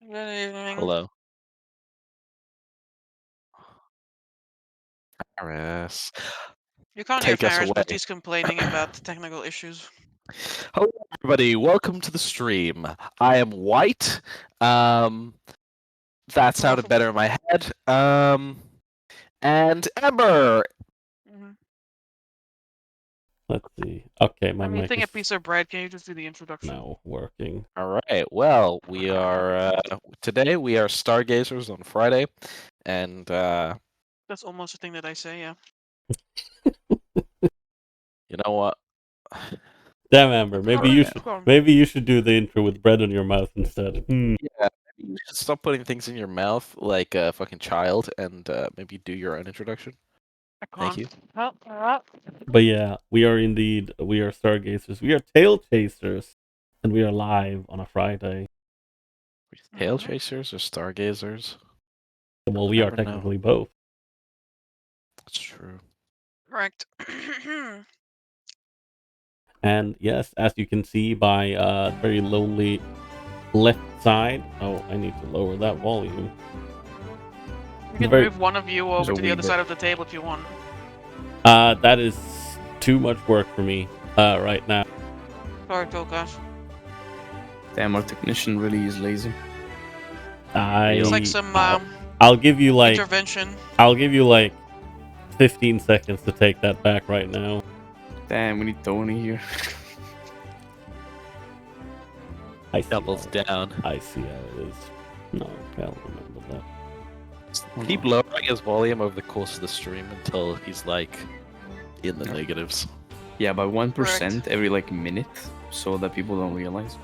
Good evening. Hello. Paris. You can't hear Take us Ferris, away. but he's complaining about the technical issues. Hello, everybody. Welcome to the stream. I am White. That sounded better in my head. And Ember. Let's see. Okay, my I'm mic eating is a piece of bread. Can you just do the introduction? now working. All right. Well, we are today. We are Stargazers on Friday, and That's almost a thing that I say, yeah. you know what? Damn, Amber. Maybe you Alright. should. Maybe you should do the intro with bread on your mouth instead. Yeah. Maybe you should stop putting things in your mouth like a fucking child, and maybe do your own introduction. Thank you. But yeah, we are Stargazers. We are TaleChasers, and we are live on a Friday. TaleChasers or Stargazers? Well, we are never know. technically both. That's true. Correct. And yes, as you can see by very lonely left side. Oh, I need to lower that volume. You can move one of you over to the other side of the table if you want. That is too much work for me right now. Sorry, Tolkas. Damn, our technician really is lazy. It's like some I'll give you like intervention. I'll give you like 15 seconds to take that back right now. Damn, we need Tony here. I Doubles down. I see how it is. No, I'll remember that. Keep lowering his volume over the course of the stream until he's like in the negatives. Yeah, by 1% every like minute, so that people don't realize.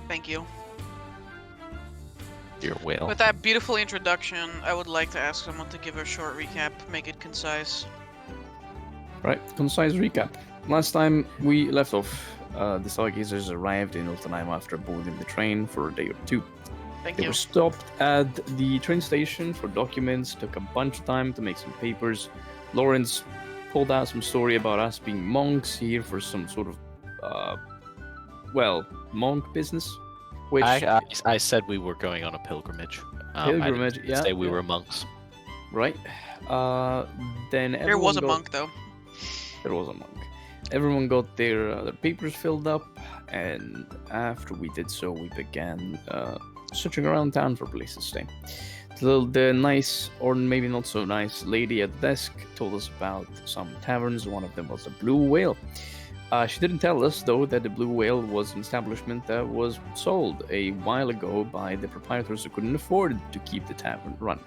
Thank you. You're a whale. With that beautiful introduction, I would like to ask someone to give a short recap, make it concise. Right, concise recap. Last time we left off, the Stargazers arrived in Ultanheim after boarding the train for a day or two. They were stopped at the train station for documents, took a bunch of time to make some papers. Lawrence pulled out some story about us being monks here for some sort of, monk business. Which I said we were going on a pilgrimage. Pilgrimage, I didn't say we were monks. Right. Then there was a monk, though. There was a monk. Everyone got their papers filled up, and after we did so, we began searching around town for places to stay. The nice, or maybe not so nice, lady at the desk told us about some taverns. One of them was the Blue Whale. She didn't tell us, though, that the Blue Whale was an establishment that was sold a while ago by the proprietors who couldn't afford to keep the tavern running.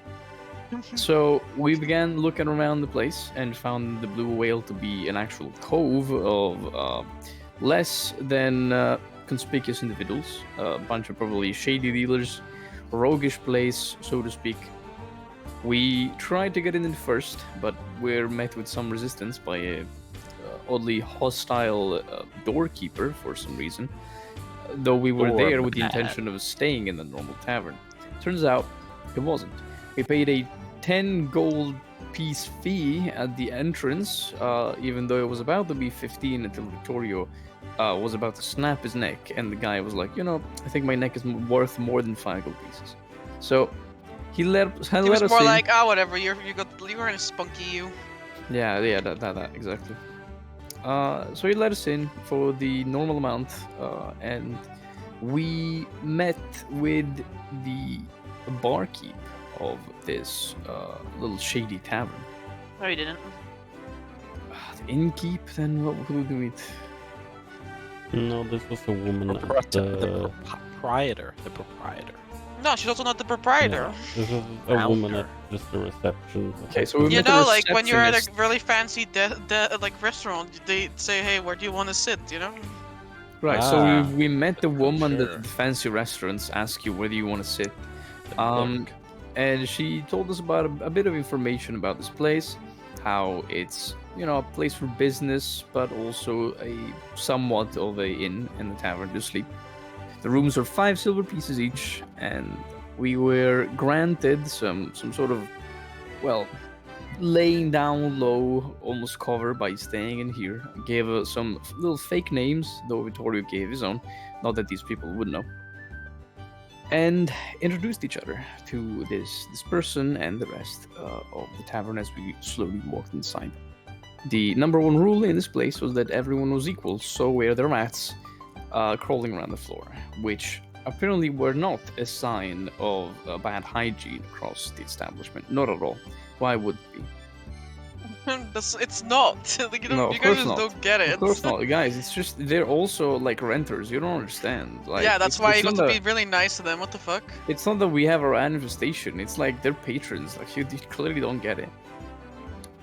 So we began looking around the place and found the Blue Whale to be an actual cove of less than conspicuous individuals, a bunch of probably shady dealers, roguish place, so to speak. We tried to get in first, but we're met with some resistance by a oddly hostile doorkeeper for some reason, though we were there with the intention of staying in the normal tavern. Turns out it wasn't. We paid a 10 gold piece fee at the entrance, even though it was about to be 15 until Vittorio was about to snap his neck, and the guy was like, I think my neck is worth more than 5 gold pieces. So he let us in. He was more like, whatever, you were in a spunky you. Yeah, that exactly. So he let us in for the normal amount, and we met with the barkeep of this little shady tavern. No, you didn't. The innkeep? Then what would we meet? No, this was a woman. The proprietor. The proprietor. No, she's also not the proprietor. Yeah, this is a woman at just the reception. Okay, so we met like when you're at a really fancy restaurant, they say, "Hey, where do you want to sit?" Right. So we met the woman that the fancy restaurants ask you where do you want to sit. And she told us about a bit of information about this place, how it's a place for business, but also a somewhat of a inn and a tavern to sleep. The rooms are 5 silver pieces each, and we were granted some sort of, laying down low, almost cover by staying in here. Gave some little fake names, though Vittorio gave his own. Not that these people would know. And introduced each other to this person and the rest of the tavern as we slowly walked inside. The number one rule in this place was that everyone was equal, so were the rats crawling around the floor, which apparently were not a sign of bad hygiene across the establishment. Not at all. Why would it be? It's not. Like, No, of you course guys just not. don't get it. Of course not, guys. It's just they're also like renters. You don't understand. Like, Yeah, that's why you got not to be really nice to them. What the fuck? It's not that we have our infestation. It's like they're patrons. Like you clearly don't get it.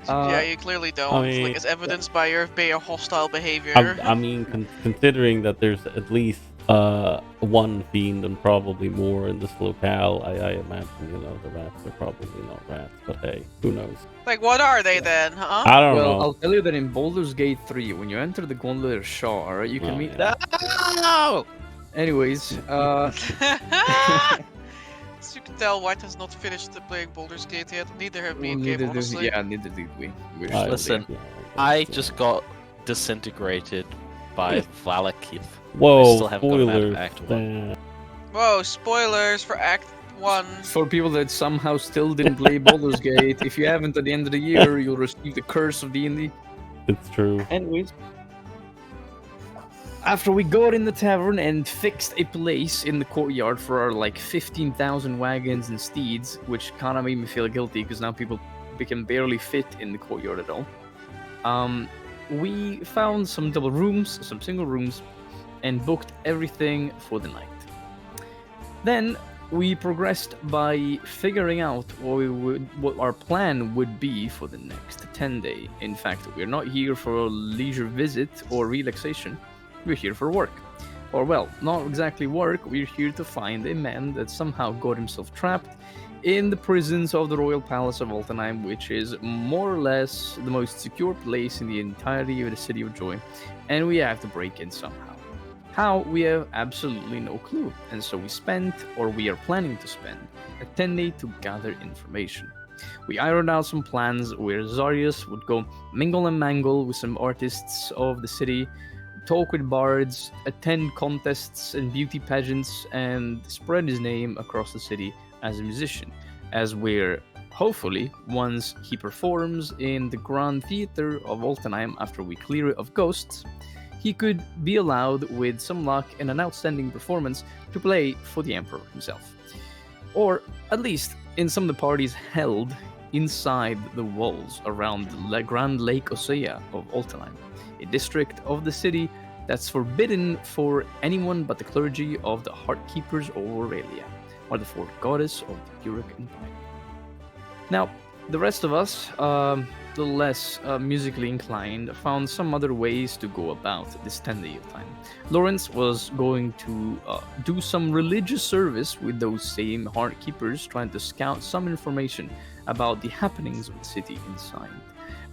Yeah, you clearly don't. mean, like, as evidenced by your hostile behavior. I mean, considering that there's at least one fiend and probably more in this locale, I imagine, the rats are probably not rats, but hey, who knows? Like, what are they then, huh? I don't Well, know. I'll tell you that in Baldur's Gate 3, when you enter the Gondolier Shore, you can Oh, meet. yeah. No! Anyways, As you can tell, White has not finished playing Baldur's Gate yet. Neither have me and Gabe, neither did, honestly. yeah, neither did we. We're I- still Listen, yeah, I guess, just got disintegrated by Valakith. Whoa, still haven't gotten out of spoilers. Act 1. damn. Whoa, spoilers for Act 1. For people that somehow still didn't play Baldur's Gate, if you haven't at the end of the year, you'll receive the curse of D&D. It's true. Anyways, after we got in the tavern and fixed a place in the courtyard for our like 15,000 wagons and steeds, which kind of made me feel guilty because now people can barely fit in the courtyard at all. We found some double rooms, some single rooms, and booked everything for the night. Then we progressed by figuring out what our plan would be for the next 10 day. In fact, we're not here for a leisure visit or relaxation. We're here for work. Or well, not exactly work, we're here to find a man that somehow got himself trapped in the prisons of the Royal Palace of Altenheim, which is more or less the most secure place in the entirety of the City of Joy, and we have to break in somehow. How, we have absolutely no clue, and so we are planning to spend a 10 day to gather information. We ironed out some plans where Zarius would go mingle and mangle with some artists of the city, talk with bards, attend contests and beauty pageants, and spread his name across the city as a musician, as we're hopefully, once he performs in the Grand Theatre of Altenheim after we clear it of ghosts, he could be allowed, with some luck and an outstanding performance, to play for the Emperor himself. Or, at least, in some of the parties held inside the walls around the Grand Lake Osea of Altenheim, a district of the city that's forbidden for anyone but the clergy of the Heartkeepers of Aurelia, or the fourth goddess of the Puric Empire. Now, the rest of us, a little less musically inclined, found some other ways to go about this 10-day time. Lawrence was going to do some religious service with those same Heartkeepers, trying to scout some information about the happenings of the city inside.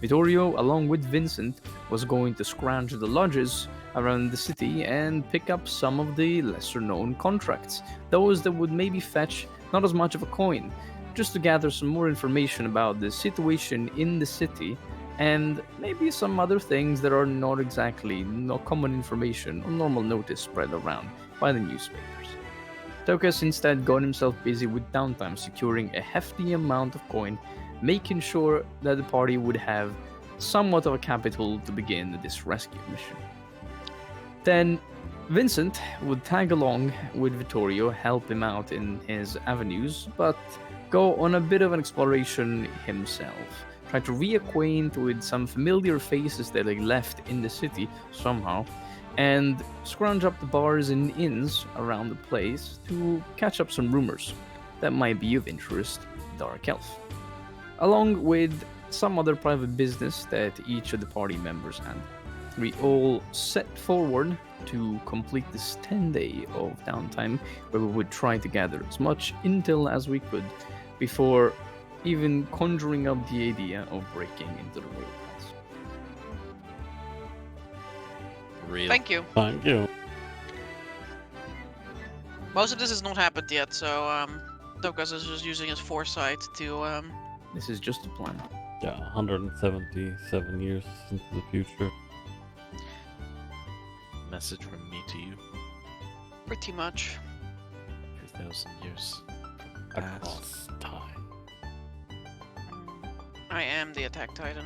Vittorio, along with Vincent, was going to scrounge the lodges around the city and pick up some of the lesser-known contracts, those that would maybe fetch not as much of a coin, just to gather some more information about the situation in the city and maybe some other things that are not exactly common information or normal notice spread around by the newspapers. Tokas instead got himself busy with downtime, securing a hefty amount of coin, making sure that the party would have somewhat of a capital to begin this rescue mission. Then Vincent would tag along with Vittorio, help him out in his avenues, but go on a bit of an exploration himself, try to reacquaint with some familiar faces that he left in the city somehow, and scrounge up the bars and inns around the place to catch up some rumors that might be of interest to Dark Elf, along with some other private business that each of the party members had. We all set forward to complete this 10-day of downtime, where we would try to gather as much intel as we could before even conjuring up the idea of breaking into the Royal Palace. Real. Thank you. Thank you. Most of this has not happened yet, so Tokas is just using his foresight to This is just a plan. Yeah, 177 years into the future. Message from me to you. Pretty much. 2,000 years from past. Across time. I am the attack titan.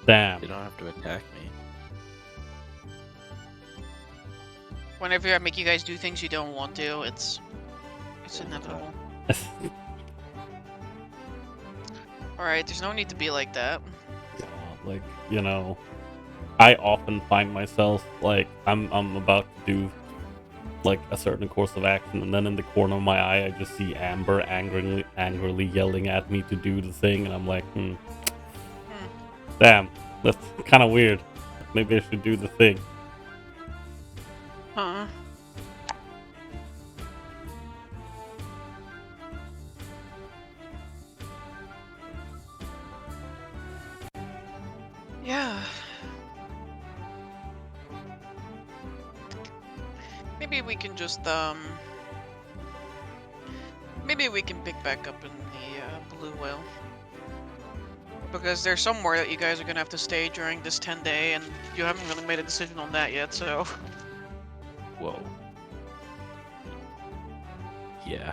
Damn. You don't have to attack me. Whenever I make you guys do things you don't want to, it's inevitable. Alright, there's no need to be like that. Yeah, like, you know, I often find myself like I'm about to do like a certain course of action, and then in the corner of my eye I just see Amber angrily yelling at me to do the thing, and I'm like, damn, that's kind of weird. Maybe I should do the thing. Huh. Yeah. Maybe we can just, maybe we can pick back up in the Blue Whale. Because there's somewhere that you guys are gonna have to stay during this 10-day, and you haven't really made a decision on that yet, so... Whoa. Yeah.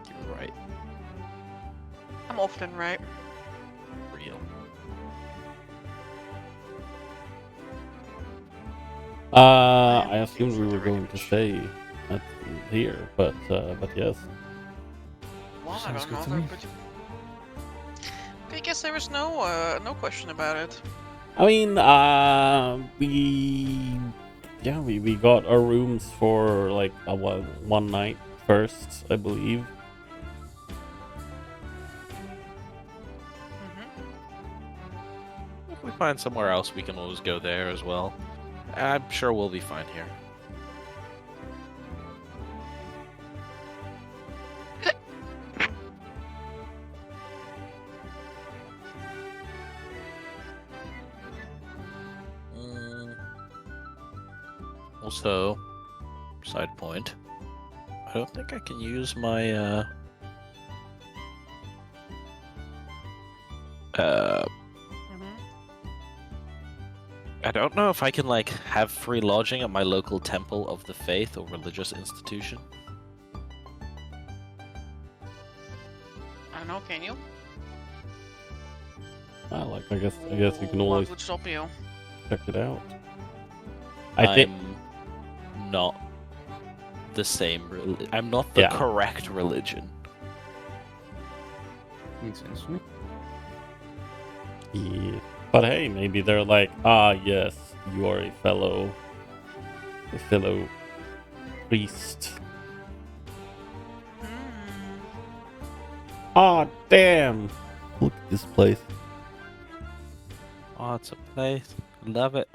You're right. I'm often right. Real. I assumed we were going to stay here, but yes. Well, I Sounds don't good to know. me. I guess there was no question about it. I mean, we got our rooms for like one night first, I believe. If we find somewhere else, we can always go there as well. I'm sure we'll be fine here. Also, side point, I don't think I can use my I don't know if I can like have free lodging at my local temple of the faith or religious institution. I don't know, can you? Like I guess you can always What would stop you? check it out. I think I'm not the same. I'm not the Yeah. correct religion. Makes sense to me. yeah. But hey, maybe they're like, yes, you are a fellow priest. Ah, damn! Look at this place. Oh, it's a place. Love it.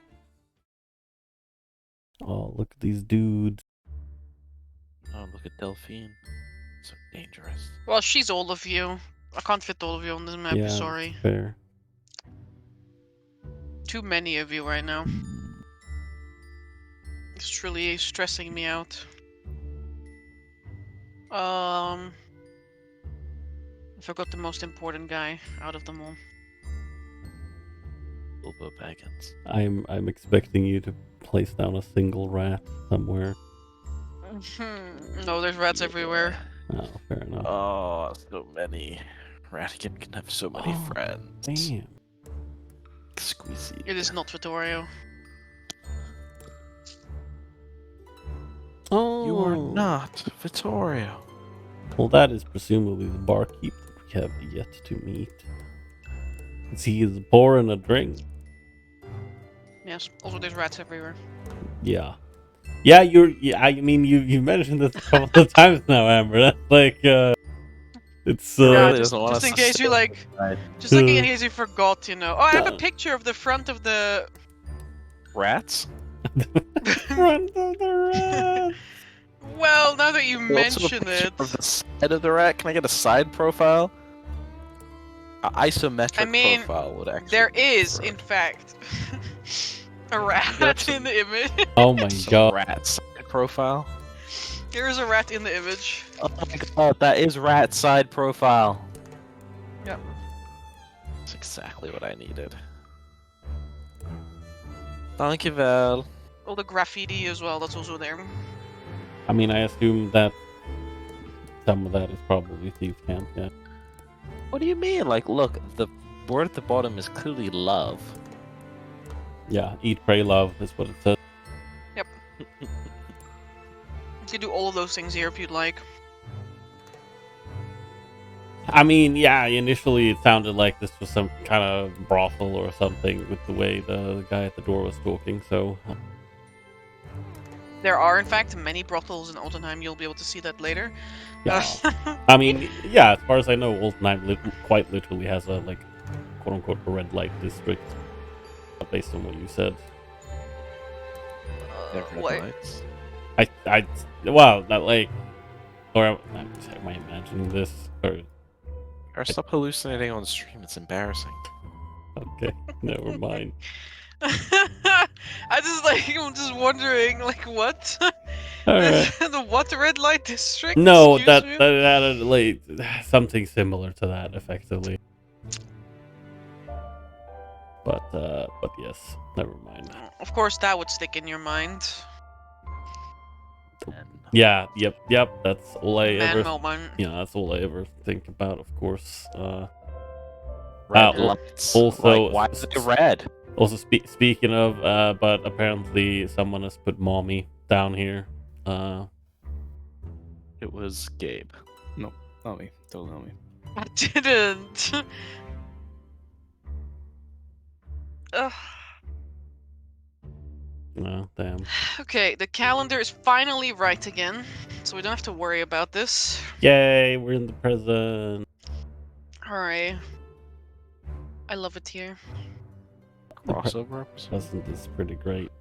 Oh, look at these dudes. Oh, look at Delphine. So dangerous. Well, she's all of you. I can't fit all of you on this map, Yeah, sorry. that's fair. Too many of you right now. It's truly stressing me out. I forgot the most important guy out of them all. Bilbo Baggins. I'm expecting you to place down a single rat somewhere. No, there's rats everywhere. Oh, fair enough. Oh, so many. Ratigan can have so many Oh, friends. Damn. Squeezy. It is not Vittorio. Oh, You are not Vittorio. Well, that is presumably the barkeep that we have yet to meet. He is pouring a drink. Yes. Also, there's rats everywhere. Yeah. Yeah, I mean, you mentioned this a couple of times now, Amber. That's like, it's, Yeah, Really doesn't want just us in to case sit you like, inside. just like in case you forgot, you know. Oh, I have a No. picture of the front of the. Rats? front of the rat. Well, now that you Also a mention picture it, Of the side of the rat. Can I get a side profile? Isometric I mean, profile would actually. there be is, preferred. in fact, a rat That's a- in the image. Oh my Some god. rat side profile. There is a rat in the image. Oh my god, that is rat side profile. exactly what I needed. Thank you, Val. Oh, the graffiti as well, that's also there. I mean, I assume that some of that is probably Thief Camp, yeah. What do you mean? Like, look, the word at the bottom is clearly love. Yeah, eat, pray, love is what it says. Yep. You can do all of those things here if you'd like. I mean, yeah, initially it sounded like this was some kind of brothel or something with the way the guy at the door was talking, so... There are, in fact, many brothels in Oldenheim. You'll be able to see that later. Yeah. I mean, yeah, as far as I know, Oldenheim quite literally has a, like, quote-unquote, red light district, based on what you said. What? Lights. Well, not like... Or am I imagining this? Or... Or stop hallucinating on stream, it's embarrassing. Okay, never mind. I'm just wondering, like, what? Alright. The what red light district? No, Excuse that me? like something similar to that, effectively. But yes, never mind. Of course, that would stick in your mind. Yeah, yep. That's all I Man ever. moment. Yeah, that's all I ever think about. Of course. Red lights. Also, like, why is it red? Also, speaking of, but apparently someone has put mommy down here. It was Gabe. No, not me. Totally not me. I didn't. Ugh. No, damn. Okay, the calendar is finally right again, so we don't have to worry about this. Yay, we're in the present. Alright. I love it here. Crossover episode. Present is pretty great.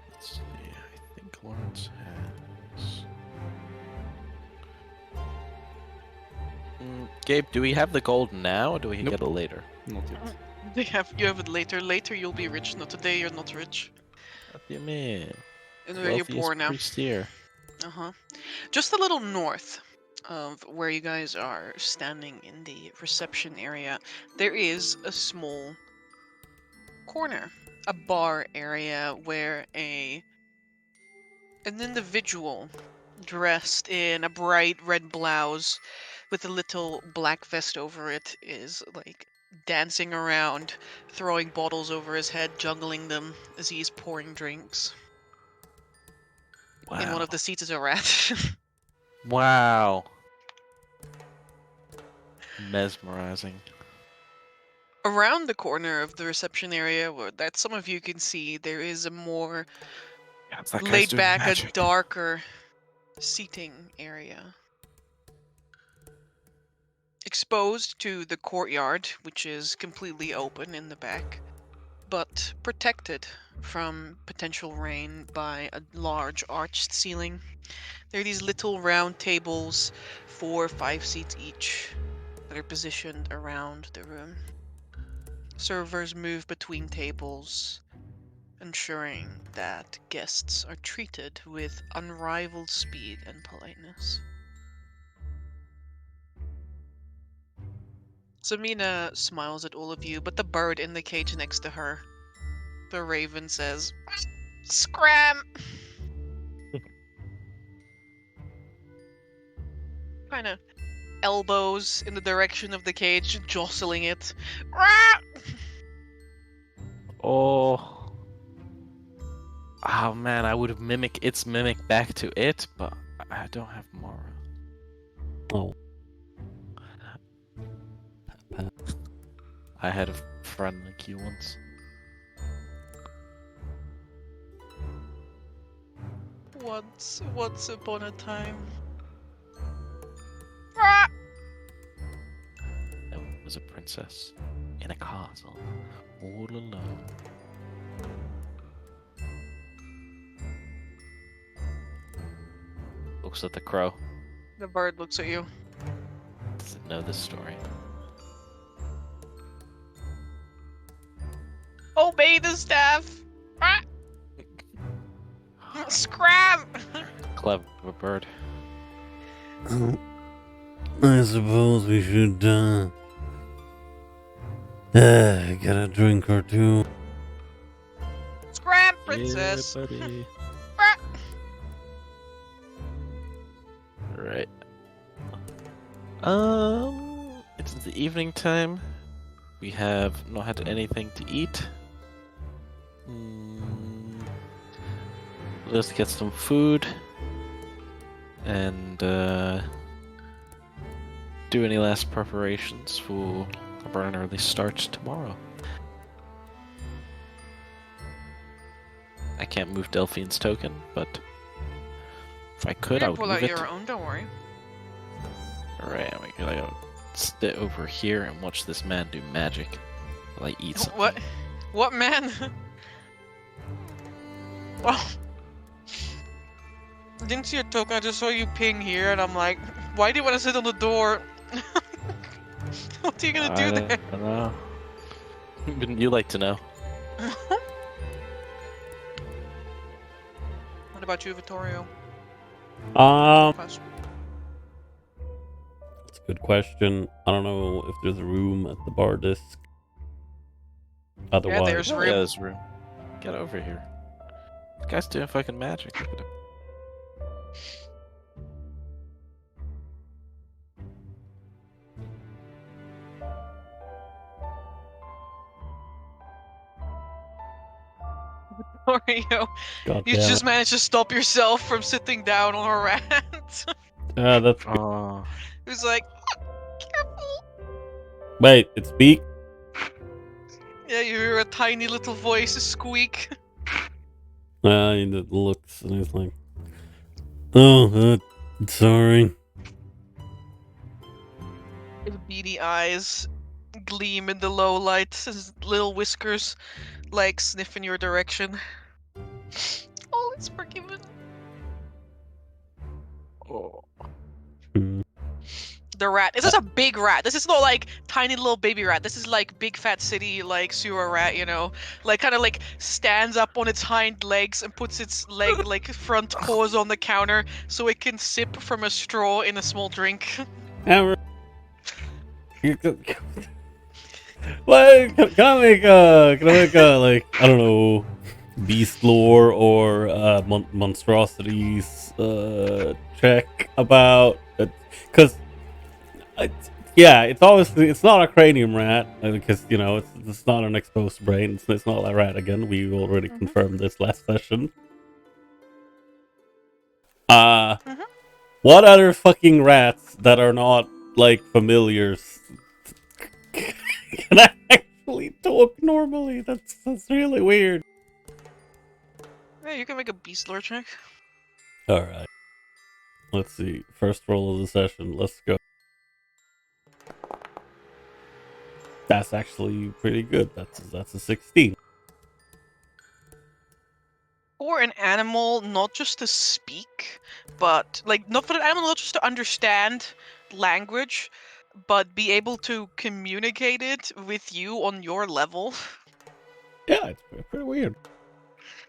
Let's see, I think Lawrence has... Gabe, do we have the gold now, or do we Nope. get it later? Not yet. You have it later. Later you'll be rich. Not today, you're not rich. What do you mean? And you're poor now. Priest here. Uh-huh. Just a little north of where you guys are standing in the reception area, there is a small corner, a bar area where an individual dressed in a bright red blouse with a little black vest over it is like dancing around, throwing bottles over his head, juggling them as he's pouring drinks. Wow. In one of the seats is a rat. Wow. Mesmerizing. Around the corner of the reception area, that some of you can see, there is a more Yeah, it's that guy's laid doing back, a magic. darker seating area. Exposed to the courtyard, which is completely open in the back, but protected from potential rain by a large arched ceiling. There are these little round tables, 4 or 5 seats each, that are positioned around the room. Servers move between tables, ensuring that guests are treated with unrivaled speed and politeness. Samina smiles at all of you, but the bird in the cage next to her, the raven, says, "Scram!" Kind of elbows in the direction of the cage, jostling it. Rah! Oh. Oh man, I would mimic its mimic back to it, but I don't have Mara. Oh. I had a friend like you once. Once upon a time. Rah! There was a princess in a castle, all alone. Looks at the crow. The bird looks at you. Doesn't know this story. Obey the staff. Ah! Scram! Clever bird. I suppose we should, get a drink or two. Scram, princess. Yeah, buddy. Ah! Right. It's the evening time. We have not had anything to eat. Let's get some food and do any last preparations for a bright and early start tomorrow. I can't move Delphine's token, but if I could, I would pull move out it. your own, don't worry. Alright, I'm gonna sit over here and watch this man do magic while I eat something. What? What, man? Oh. I didn't see your token, I just saw you ping here, and I'm like, why do you want to sit on the door? What are you gonna do there? I don't know. Wouldn't you like to know? What about you, Vittorio? That's a good question. I don't know if there's a room at the bar desk. Otherwise, there's room. Yeah, there's room. Get over here. This guy's doing fucking magic. Look at him. Vittorio, God you damn just it. managed to stop yourself from sitting down on a rat. That's good. Oh, It was like, careful. Wait, it speak? Yeah, you hear a tiny little voice squeak. He looks and he's like, oh, sorry. His beady eyes gleam in the low light, his little whiskers like sniff in your direction. Oh, it's forgiven. oh. Hmm. The rat. This is a big rat. This is not like tiny little baby rat. This is like big fat city like sewer rat, you know? Like kind of like stands up on its hind legs and puts its leg like front paws on the counter so it can sip from a straw in a small drink. Hammer. What? Can I make a like, I don't know, beast lore or monstrosities check about it? Because yeah, it's obviously it's not a cranium rat because you know it's not an exposed brain. It's not a rat again. We already confirmed this last session. What other fucking rats that are not like familiars can I actually talk normally? That's really weird. Yeah, you can make a beast lore check. All right. Let's see. First roll of the session. Let's go. That's actually pretty good. That's a 16. For an animal, not just to speak, but like not for an animal, not just to understand language, but be able to communicate it with you on your level. Yeah, it's pretty weird.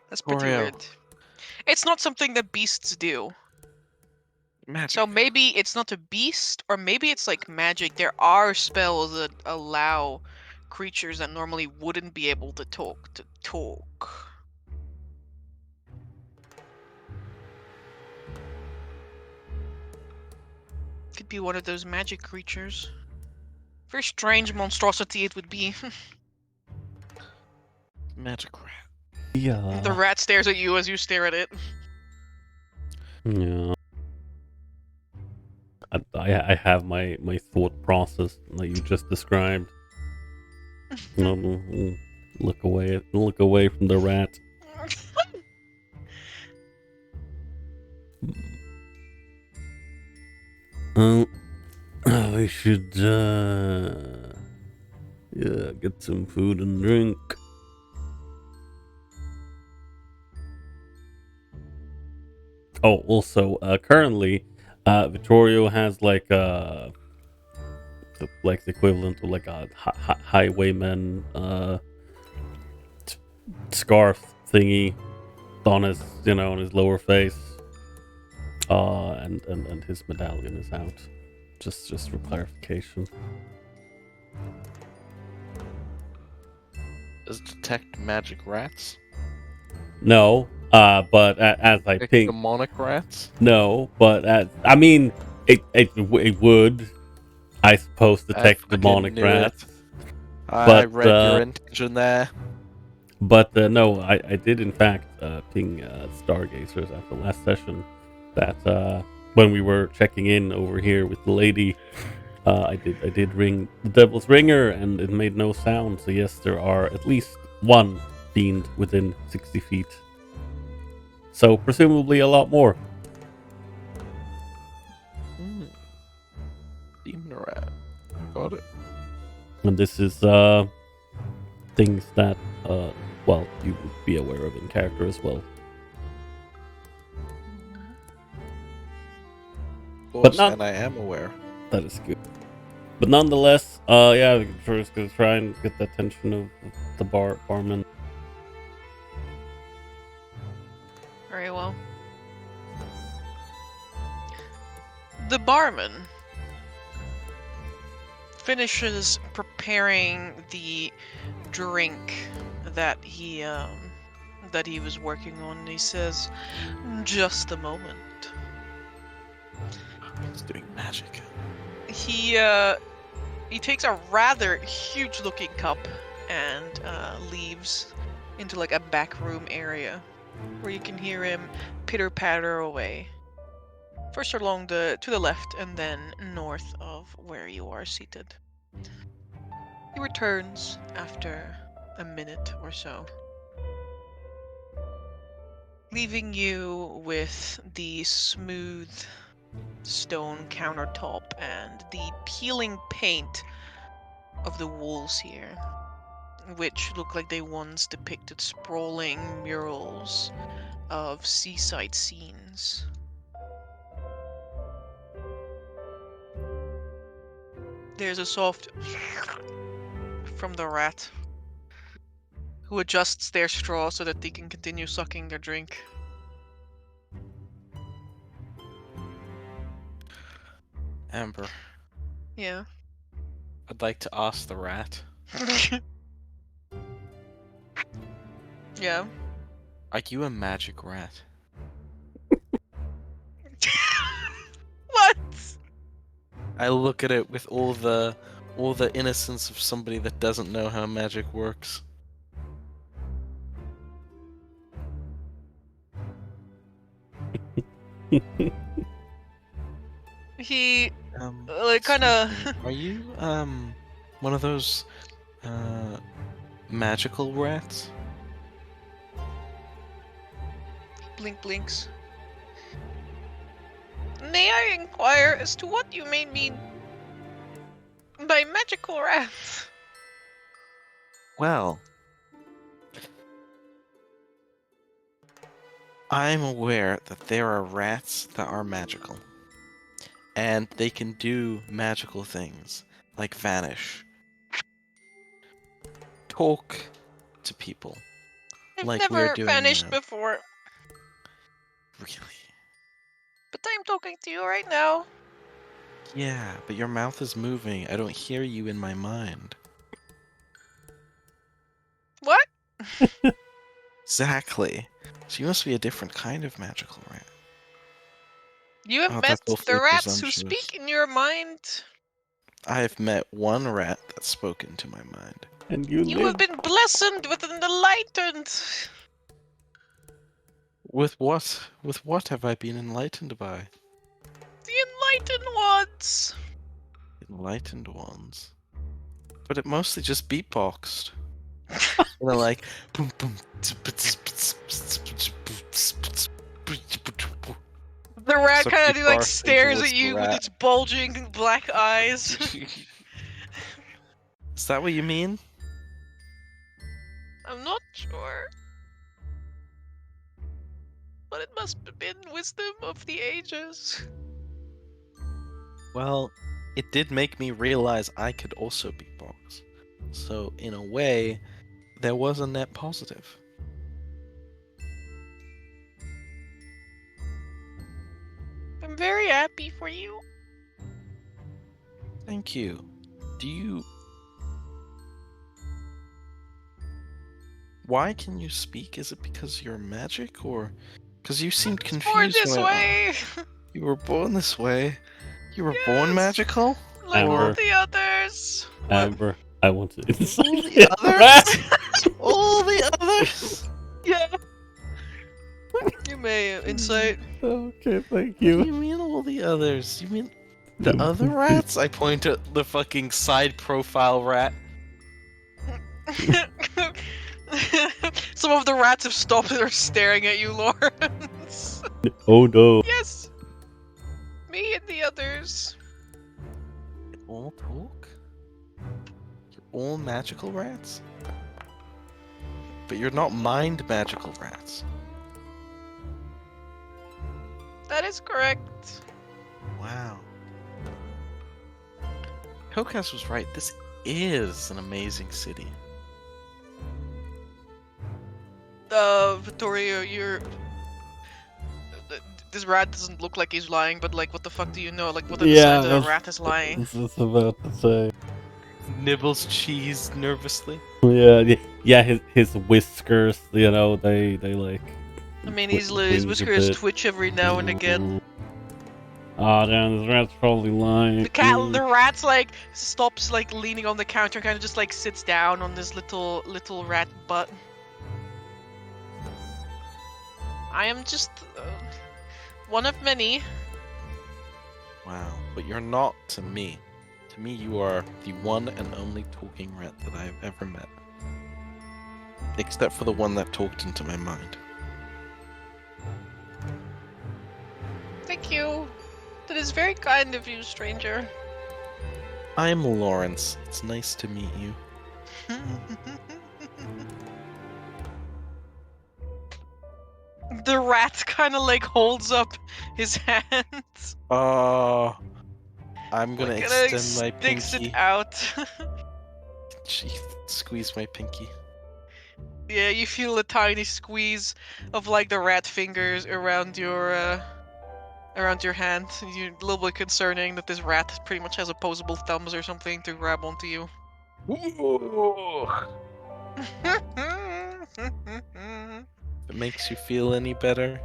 That's pretty Oreo. weird. It's not something that beasts do. Magic. So maybe it's not a beast, or maybe it's like magic. There are spells that allow creatures that normally wouldn't be able to talk to talk. Could be one of those magic creatures. Very strange monstrosity it would be. Magic rat. Yeah. The rat stares at you as you stare at it. Yeah. I have my thought process that you just described. Look away from the rat. We should get some food and drink. Oh, also, currently, Vittorio has like the equivalent to like a highwayman scarf thingy on his, on his lower face. And his medallion is out. Just for clarification. Does detect magic rats? No, but as I Detect think, demonic rats? no, but I mean, it would, I suppose, I detect fucking demonic knew rats. it. I But read your intention there. no, I did in fact ping Stargazers at the last session that when we were checking in over here with the lady, I did ring the Devil's Ringer and it made no sound. So yes, there are at least one fiend within 60 feet. So presumably a lot more. Demon rat. Got it. And this is things that well, you would be aware of in character as well. Of course, But not- and I am aware. That is good. But nonetheless, yeah, we're just gonna try and get the attention of the barman. Very well. The barman finishes preparing the drink that he was working on. He says, "Just a moment." He's doing magic. He takes a rather huge-looking cup and leaves into like a back room area where you can hear him pitter-patter away. First along to the left and then north of where you are seated. He returns after a minute or so, leaving you with the smooth stone countertop and the peeling paint of the walls here, which look like they once depicted sprawling murals of seaside scenes. There's a soft from the rat, who adjusts their straw so that they can continue sucking their drink. Amber, Yeah. I'd like to ask the rat. Yeah. Are you a magic rat? What? I look at it with all the innocence of somebody that doesn't know how magic works. He like kind of Are you one of those magical rats? blinks. May I inquire as to what you may mean by magical rats? Well, I'm aware that there are rats that are magical. And they can do magical things, like vanish. Talk to people. I've Like we're never doing vanished now. before, Really? but I'm talking to you right now. Yeah, but your mouth is moving. I don't hear you in my mind. What? Exactly. So you must be a different kind of magical rat. You have Oh, met that's the awfully rats who presumptuous. speak in your mind. I have met one rat that's spoken to my mind. And you You have live. been blessed with an enlightened. With what? With what have I been enlightened by? The enlightened ones. Enlightened ones. But it mostly just beatboxed. Like boom boom. The rat Such kind a of like far stares towards at the you with rat. its bulging black eyes. Is that what you mean? I'm not sure. But it must have been wisdom of the ages. Well, it did make me realize I could also beatbox. So, in a way, there was a net positive. I'm very happy for you. Thank you. Do you... Why can you speak? Is it because you're magic, or... Because you seemed Born confused this when way. You were born this way? You were born Yes. magical? Like all Amber. the others. What? Amber, I want to All inside the it, others? right? All the others? Yeah. You may insight. Okay, thank What do you. you mean all the others? You mean the other rats? I point at the fucking side profile rat. Some of the rats have stopped and are staring at you, Lawrence. Oh no. Yes. Me and the others. You all talk? You're all magical rats? But you're not mind magical rats. That is correct. Wow. Hellcast was right. This is an amazing city. Vittorio, you're... This rat doesn't look like he's lying, but like, what the fuck do you know? Like, what are the signs that a rat is lying? That's about to say. Nibbles cheese nervously. Yeah, his whiskers, you know, they like. I mean, his twinge a whiskers bit. twitch every now and again. Oh damn, this rat's probably lying. The rat's like stops like leaning on the counter, kind of just like sits down on this little rat butt. I am just one of many. Wow, but you're not to me. To me, you are the one and only talking rat that I have ever met. Except for the one that talked into my mind. Thank you. That is very kind of you, stranger. I'm Lawrence. It's nice to meet you. The rat kind of like holds up his hands. I'm gonna Like, extend my sticks pinky. it out. Squeeze my pinky. Yeah, you feel a tiny squeeze of like the rat fingers around your hand. You're a little bit concerning that this rat pretty much has opposable thumbs or something to grab onto you. If it makes you feel any better,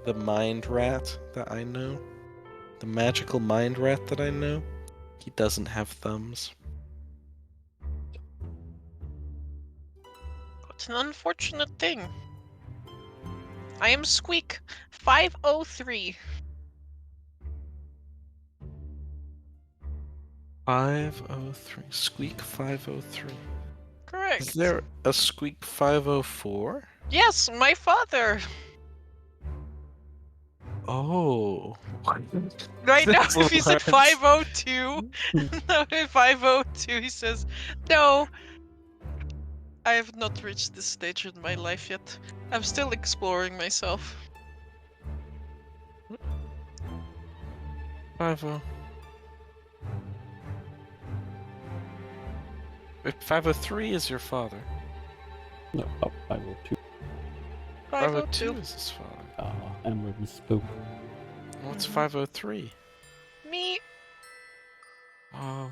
the mind rat that I know, the magical mind rat that I know, he doesn't have thumbs. It's an unfortunate thing. I am Squeak 503. 503. Squeak 503. Correct. Is there a Squeak 504? Yes, my father. Oh. Right now, That's if he said Lawrence. 502, no, 502, he says, no. I have not reached this stage in my life yet. I'm still exploring myself. 50. Wait, 503 is your father. No, 502. 502 is his father. Amber spoke. What's Mhm. 503? Me? Oh.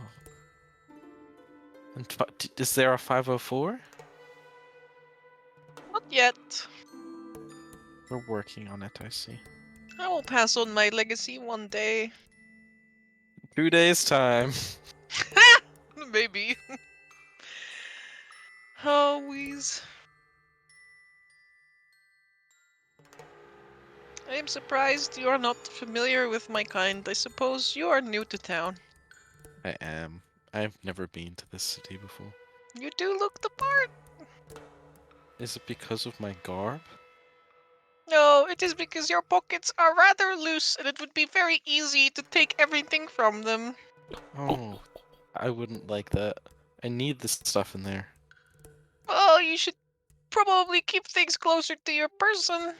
And is there a 504? Not yet. We're working on it, I see. I will pass on my legacy one day. 2 days' time. Maybe. Always. I am surprised you are not familiar with my kind. I suppose you are new to town. I am. I've never been to this city before. You do look the part. Is it because of my garb? No, it is because your pockets are rather loose and it would be very easy to take everything from them. Oh, I wouldn't like that. I need this stuff in there. Well, you should probably keep things closer to your person.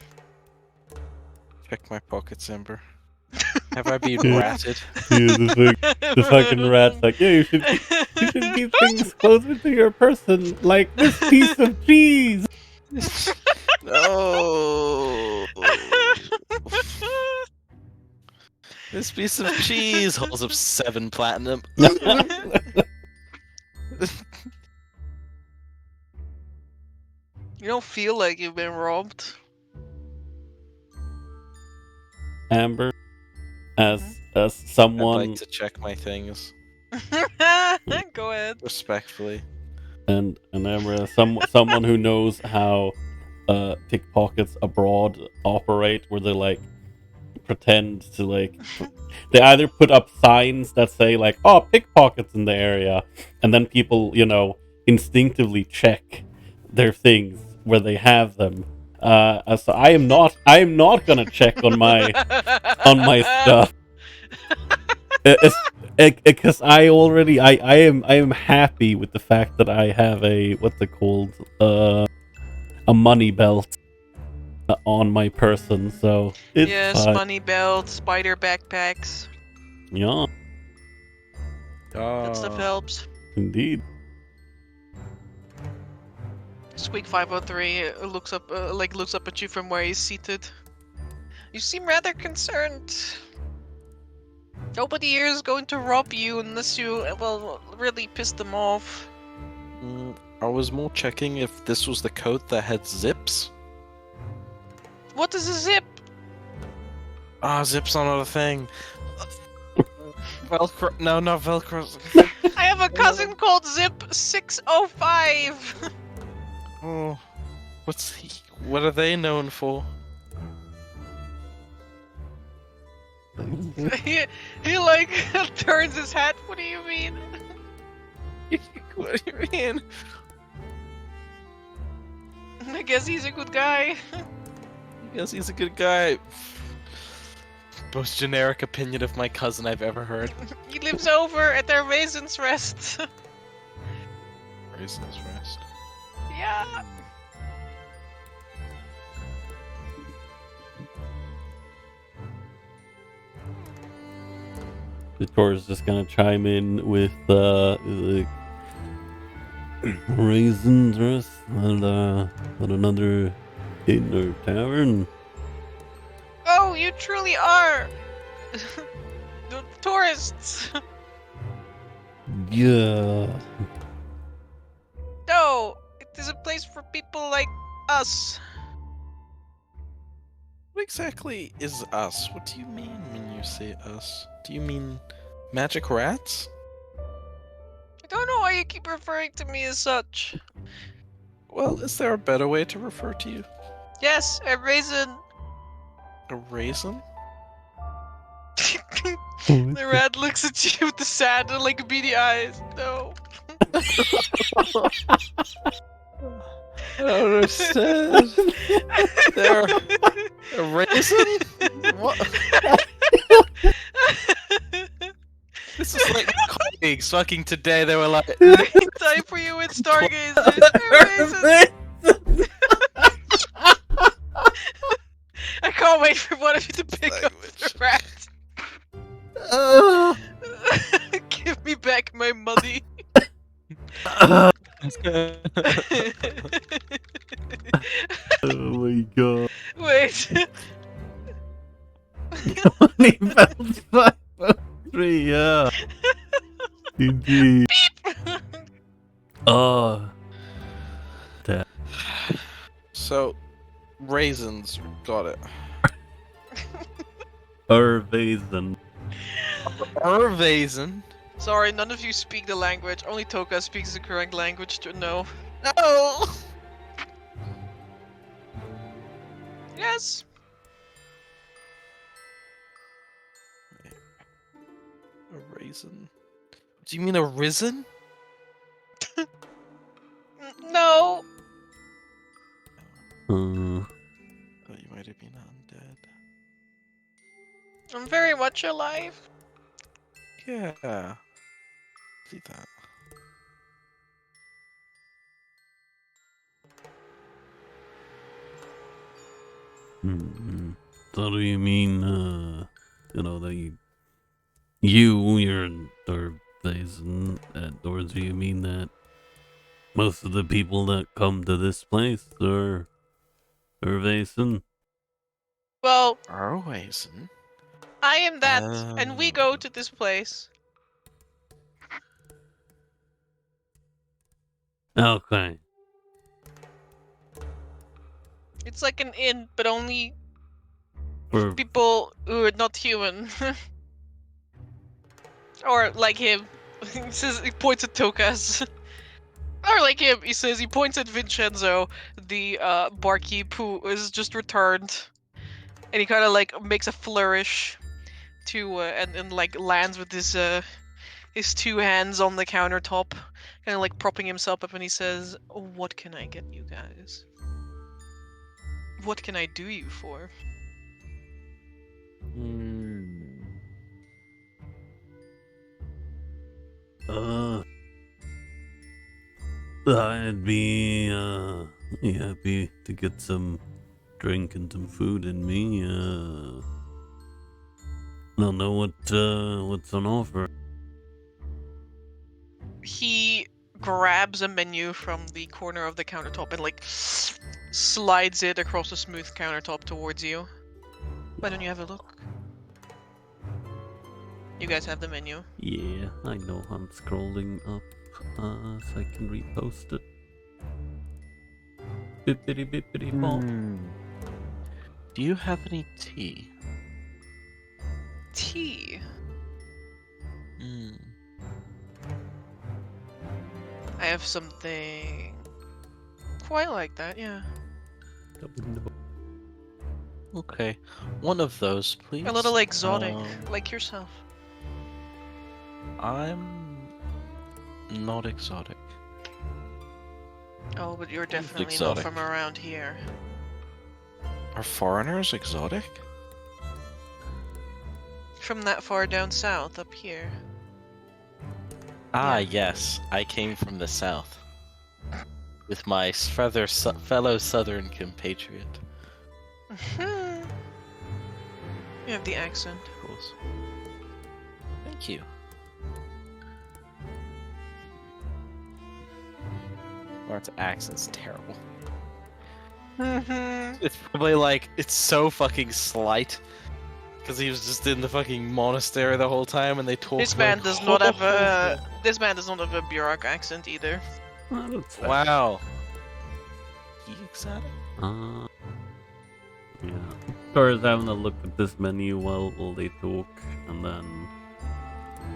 Check my pockets, Ember. Have I been Yeah. ratted? Yeah, the fucking rat's like, yeah, you should You should keep things closer to your person, like this piece of cheese. No. This piece of cheese holds up 7 platinum. You don't feel like you've been robbed. Amber, as I'd someone like to check my things Go ahead. respectfully. and Amber, as someone who knows how pickpockets abroad operate, where they like pretend to like they either put up signs that say like, "Oh, pickpockets in the area," and then people, instinctively check their things where they have them. So I am not gonna check on my stuff. Because I am happy with the fact that I have a what's it called, a money belt on my person, so it's Yes, fine. money belts, spider backpacks. Yeah, That stuff helps. indeed. Squeak 503 looks up at you from where he's seated. You seem rather concerned. Nobody here is going to rob you unless you, well, really piss them off. I was more checking if this was the coat that had zips. What is a zip? Ah, zips are not a thing. Velcro? No, not Velcro. I have a cousin called Zip 605. Oh, what are they known for? he like turns his hat. What do you mean? What do you mean? I guess he's a good guy. Yes, he's a good guy. Most generic opinion of my cousin I've ever heard. He lives over at their Raisin's Rest. Raisin's Rest. Yeah. The tour is just gonna chime in with the raisins rest and at another inn or tavern. Oh, you truly are. The tourists. Yeah. No, it is a place for people like us. What exactly is us? What do you mean when you say us? Do you mean magic rats? I don't know why you keep referring to me as such. Well, is there a better way to refer to you? Yes, a raisin. A raisin? The rat looks at you with the sad, like beady eyes. No. I don't understand. They're a raisin? What? This is like my colleagues fucking today. They were like, Time for you with Stargazers. A raisin. I can't wait for one of you to pick up the rat. Give me back my money. Oh my god. Wait. Money belt 503, yeah. Indeed. Oh. so, raisins. Got it. Erwesen. Erwesen? Sorry, none of you speak the language. Only Toka speaks the correct language to know. No! Yes. A raisin? Do you mean a risen? No. Oh, you might have been undead. I'm very much alive. Yeah. See that. So do you mean, that you're Erwesen, or do you mean that most of the people that come to this place are Erwesen? Well, Arkhona? I am that, and we go to this place. Okay. It's like an inn, but only For people who are not human. Or like him. He says he points at Tokas. Or like him, he says he points at Vincenzo, the barkeep who is just returned. And he kind of like makes a flourish to and like lands with his two hands on the countertop, kind of like propping himself up, and he says, "What can I get you guys? What can I do you for?" I'd be happy to get some drink and some food in me. I don't know what's on offer. He grabs a menu from the corner of the countertop and like slides it across the smooth countertop towards you. Why don't you have a look? You guys have the menu. Yeah, I know. I'm scrolling up so I can repost it. Bippity bippity bop. Do you have any tea? Tea. I have something quite like that, yeah. Okay, one of those, please. A little exotic, like yourself. I'm not exotic. Oh, but you're definitely not exotic? from around here. Are foreigners exotic? From that far down south, up here. Ah, Yeah. yes. I came from the south. With my fellow southern compatriot. You have the accent. Of course. Thank you. Mark's accent's terrible. It's probably like, it's so fucking slight. Because he was just in the fucking monastery the whole time and they talk This man like, does not have a Burak accent either. Wow. He exotic? Yeah. Star's having a look at this menu while they talk, and then he's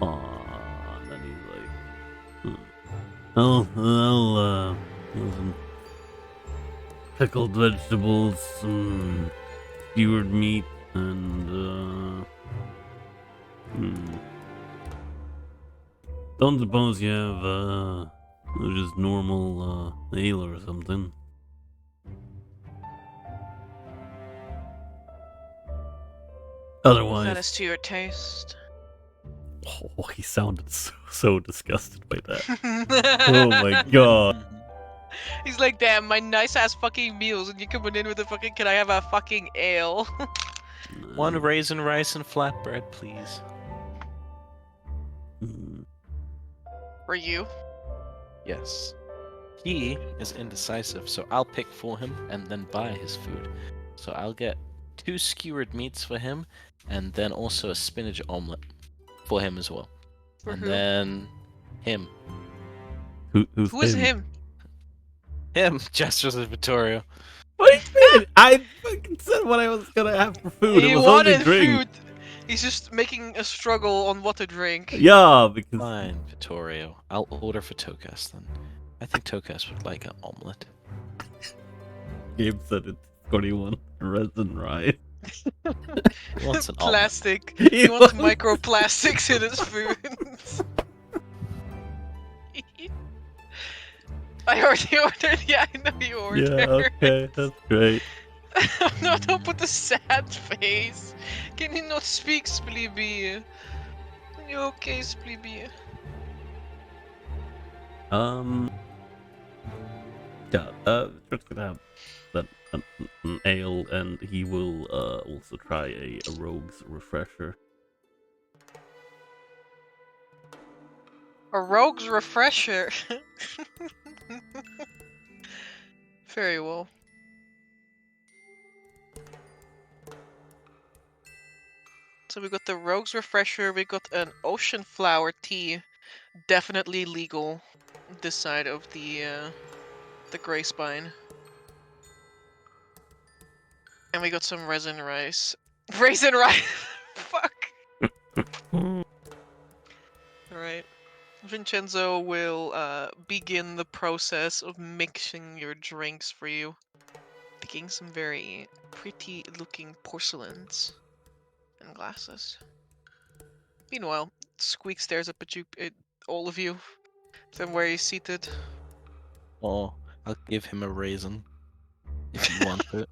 like, well, some pickled vegetables, some skewered meat, and don't suppose you have just normal ale or something? Otherwise, That is to your taste. oh, he sounded so disgusted by that. Oh my god. He's like, damn, my nice ass fucking meals, and you coming in with a fucking, can I have a fucking ale? One raisin rice and flatbread, please. For you? Yes. He is indecisive, so I'll pick for him and then buy his food. So I'll get 2 skewered meats for him, and then also a spinach omelet for him as well. For and who? then him. Who's Who is him? Him! Gestures at Vittorio. What do you mean? I fucking said what I was gonna have for food. He It was only wanted drink. food. He's just making a struggle on what to drink. Yeah, because Fine, Vittorio. I'll order for Tokas then. I think Tokas would like an omelet. Gabe said it's 21 resin, right? He wants an omelet. Plastic. He wants microplastics in his food. I already ordered. Yeah, I know you ordered. Yeah, okay, that's great. No, don't put the sad face. Can you not speak, Spleeby? You okay, Spleeby? Yeah, just gonna have that an ale, and he will also try a rogue's refresher. A rogue's refresher. Very well. So we got the rogue's refresher. We got an ocean flower tea, definitely legal. This side of the gray spine. And we got some resin rice. Raisin rice. Fuck. Alright. Vincenzo will begin the process of mixing your drinks for you. Picking some very pretty looking porcelains and glasses. Meanwhile, Squeak stares up at you, at all of you, from where he's seated. Oh, I'll give him a raisin if you want it.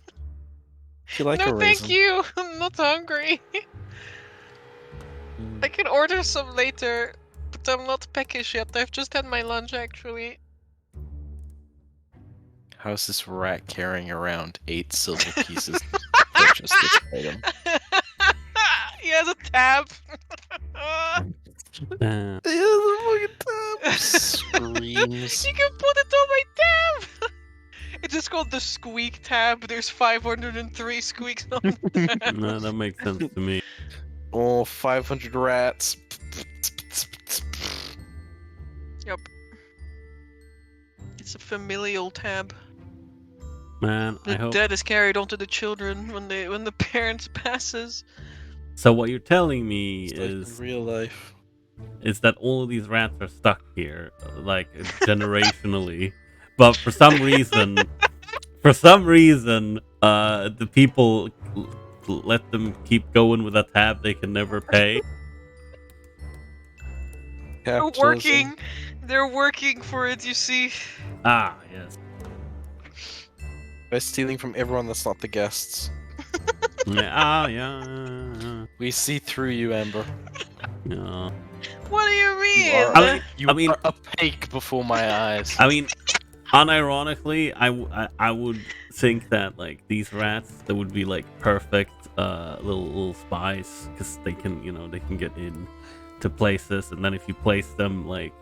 If you like No, a raisin. thank you. I'm not hungry. I can order some later, but I'm not peckish yet. I've just had my lunch, actually. How's this rat carrying around 8 silver pieces to purchase this item? He has a tab. Damn. He has a fucking tab. Screams. You can put it on my tab. It's just called the Squeak tab. There's 503 squeaks on that. No, that makes sense to me. Oh, 500 rats. Yep. It's a familial tab. Man, I The hope. dead is carried onto the children when the parents passes. So what you're telling me It's like in is real life. that all of these rats are stuck here, like generationally, but for some reason, the people let them keep going with a tab they can never pay. They're Capitalism. working. They're working for it, you see. Ah, yes. By stealing from everyone that's not the guests. Yeah, yeah. We see through you, Amber. Yeah. What do you mean? You are, I mean- you I mean- are opaque before my eyes. I mean, unironically, I would think that like these rats, that would be like perfect little spies, because they can get in to places, and then if you place them like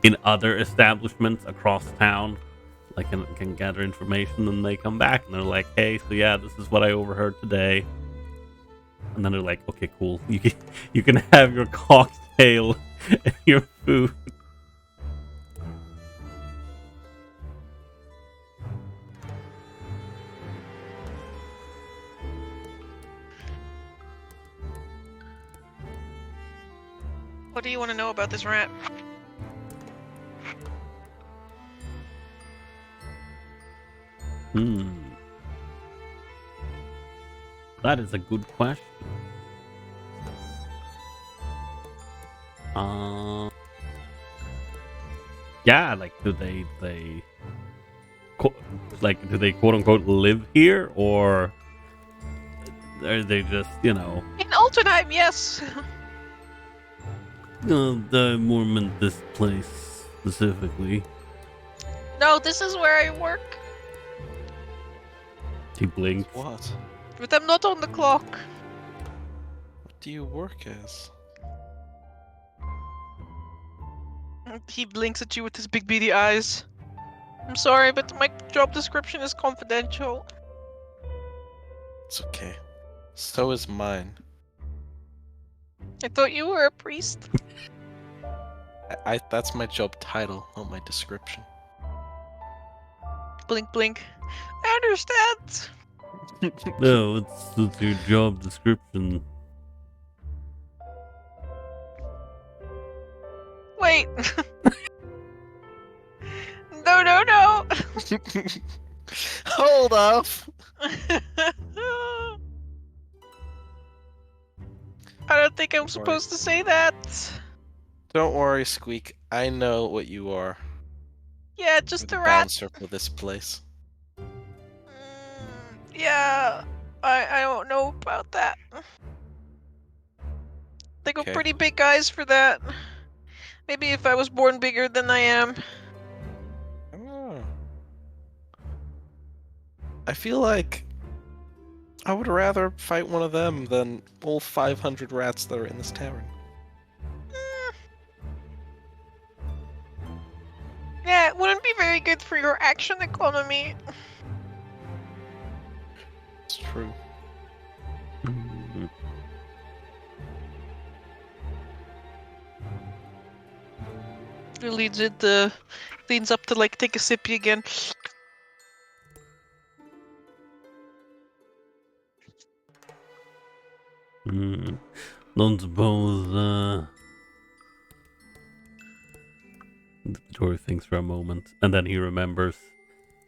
in other establishments across town, like can gather information, and they come back and they're like, hey, so yeah, this is what I overheard today. And then they're like, okay, cool, you can have your cocktail and your food. What do you want to know about this rat? That is a good question. Yeah, like do they do they quote unquote live here, or are they just In Altenheim, yes. the Mormon this place specifically? No, this is where I work. He blinks. What? But I'm not on the clock. What do you work as? He blinks at you with his big beady eyes. I'm sorry, but my job description is confidential. It's okay. So is mine. I thought you were a priest. That's my job title, not my description. Blink, blink. I understand. No, it's your job description. Wait. No. Hold up! I don't think I'm supposed to say that. Don't worry, Squeak. I know what you are. Yeah, You're just the a rat. bouncer for this place. Yeah, I don't know about that. They got Okay. pretty big eyes for that. Maybe if I was born bigger than I am. Oh. I feel like I would rather fight one of them than all 500 rats that are in this tavern. Yeah, it wouldn't be very good for your action economy. It's true. Mm. He leans up to like take a sippy again. Don't suppose, Jory thinks for a moment, and then he remembers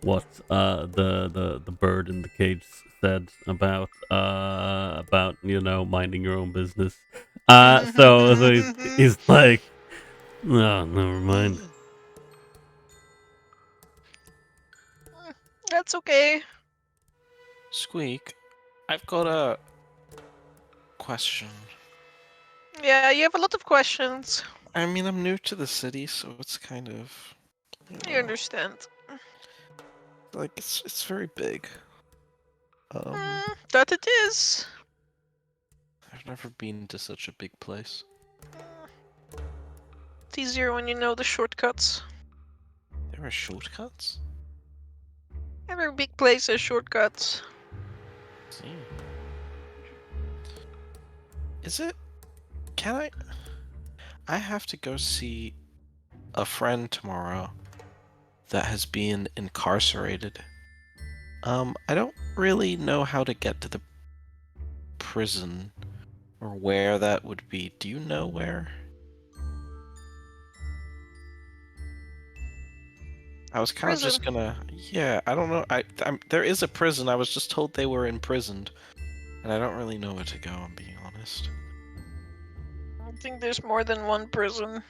what the bird in the cage said about minding your own business. So he's like, no, never mind. That's okay. Squeak, I've got a question. Yeah, you have a lot of questions. I mean, I'm new to the city, so it's kind of, You understand. like it's very big. That it is. I've never been to such a big place. It's easier when you know the shortcuts. There are shortcuts? Every big place has shortcuts. See. Is it? Can I? I have to go see a friend tomorrow that has been incarcerated. I don't really know how to get to the prison or where that would be. Do you know where? I was kind of just gonna. Yeah, I don't know. There is a prison. I was just told they were imprisoned, and I don't really know where to go. I'm being honest. I think there's more than one prison.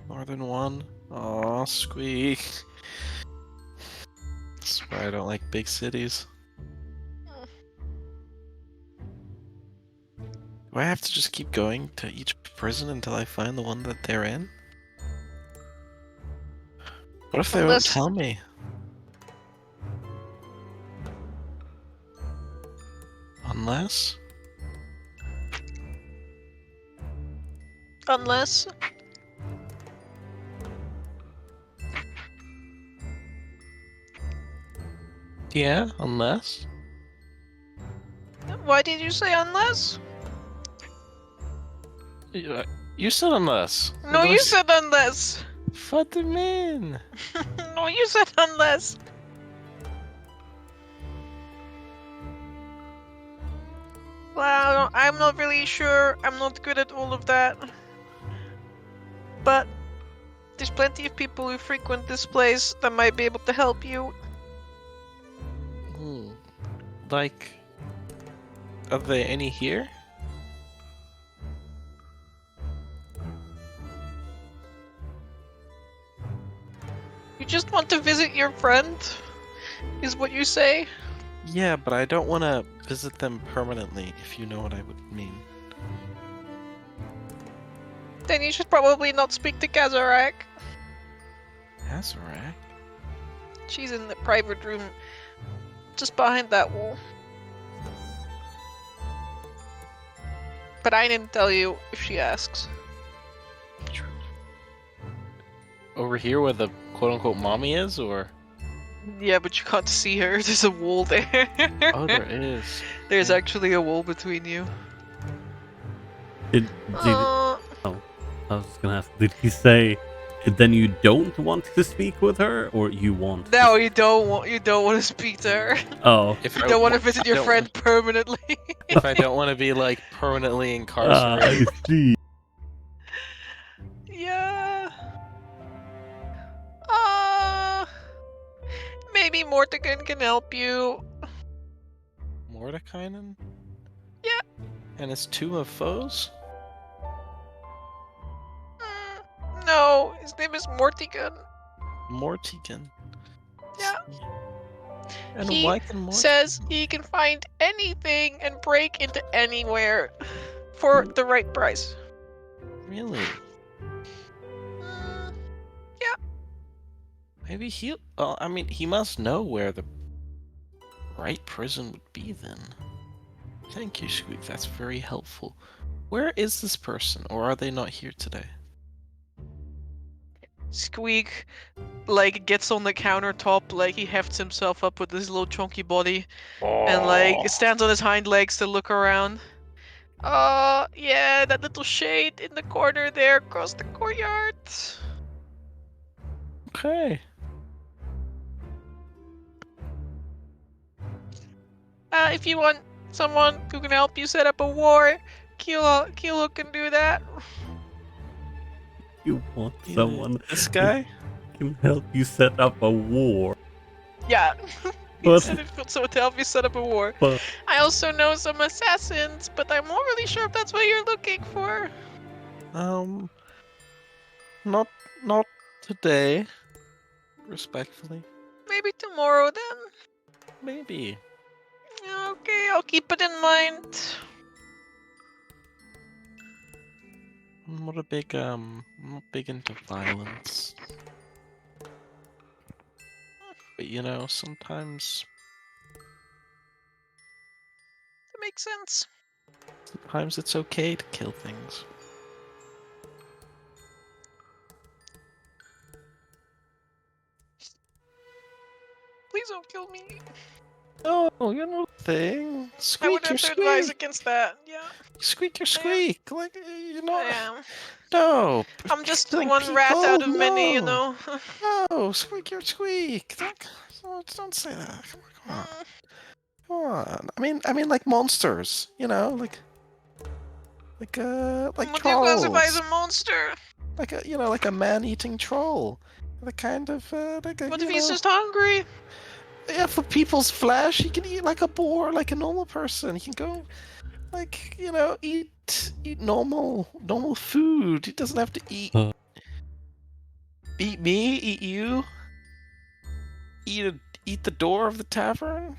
More than one? Aw, Squeak. That's why I don't like big cities. Do I have to just keep going to each prison until I find the one that they're in? What if they won't tell me? Unless? Unless... Yeah, unless? Why did you say unless? You said unless. No, you said unless. What do you mean? No, you said unless. Well, I'm not really sure. I'm not good at all of that. But there's plenty of people who frequent this place that might be able to help you. Like, are there any here? You just want to visit your friend? Is what you say? Yeah, but I don't want to visit them permanently, if you know what I would mean. Then you should probably not speak to Kazarak. Kazarak? She's in the private room just behind that wall. But I didn't tell you if she asks. Over here where the quote-unquote mommy is, or? Yeah, but you can't see her. There's a wall there. Oh, there is. There's actually a wall between you. Oh, I was just gonna ask, did he say then you don't want to speak with her, or you want? No, you don't want. You don't want to speak to her. Oh, If you don't want to visit your friend permanently. If I don't want to be like permanently incarcerated. I see. Yeah. Maybe Mortigan can help you. Mordekainen? Yeah. And his tomb of foes? No, his name is Mortigan. Mortigan. Yeah. And He why can Mortigan says he can find anything and break into anywhere for the right price. Really? Yeah. Maybe he. Well, I mean, he must know where the right prison would be then. Thank you, Squeak. That's very helpful. Where is this person, or are they not here today? Squeak, like, gets on the countertop, like, he hefts himself up with his little chunky body, and, like, stands on his hind legs to look around. Yeah, that little shade in the corner there across the courtyard. Okay. If you want someone who can help you set up a war, Kilo can do that. You want You someone This guy? who can help you set up a war. Yeah. He But- said it so to help you set up a war. But I also know some assassins, but I'm not really sure if that's what you're looking for. Not today. Respectfully. Maybe tomorrow then. Maybe. Okay, I'll keep it in mind. I'm not big into violence. But you know, sometimes That makes sense. it's okay to kill things. Please don't kill me. Oh, you know thing. I would Squeak your have to advise squeak. against that. Yeah, Squeak your squeak. Like you know. I am. No. I'm just killing one rat out of people, many, you no. know. No, squeak your squeak. Don't say that. Come on. Come on. I mean, like monsters. You know, like What do you trolls. classify as a monster? Like a man-eating troll. The kind of like a. What you if he's know, just hungry? Yeah, for people's flesh, he can eat like a boar, like a normal person. He can go, like eat normal food. He doesn't have to eat me, eat you, eat the door of the tavern.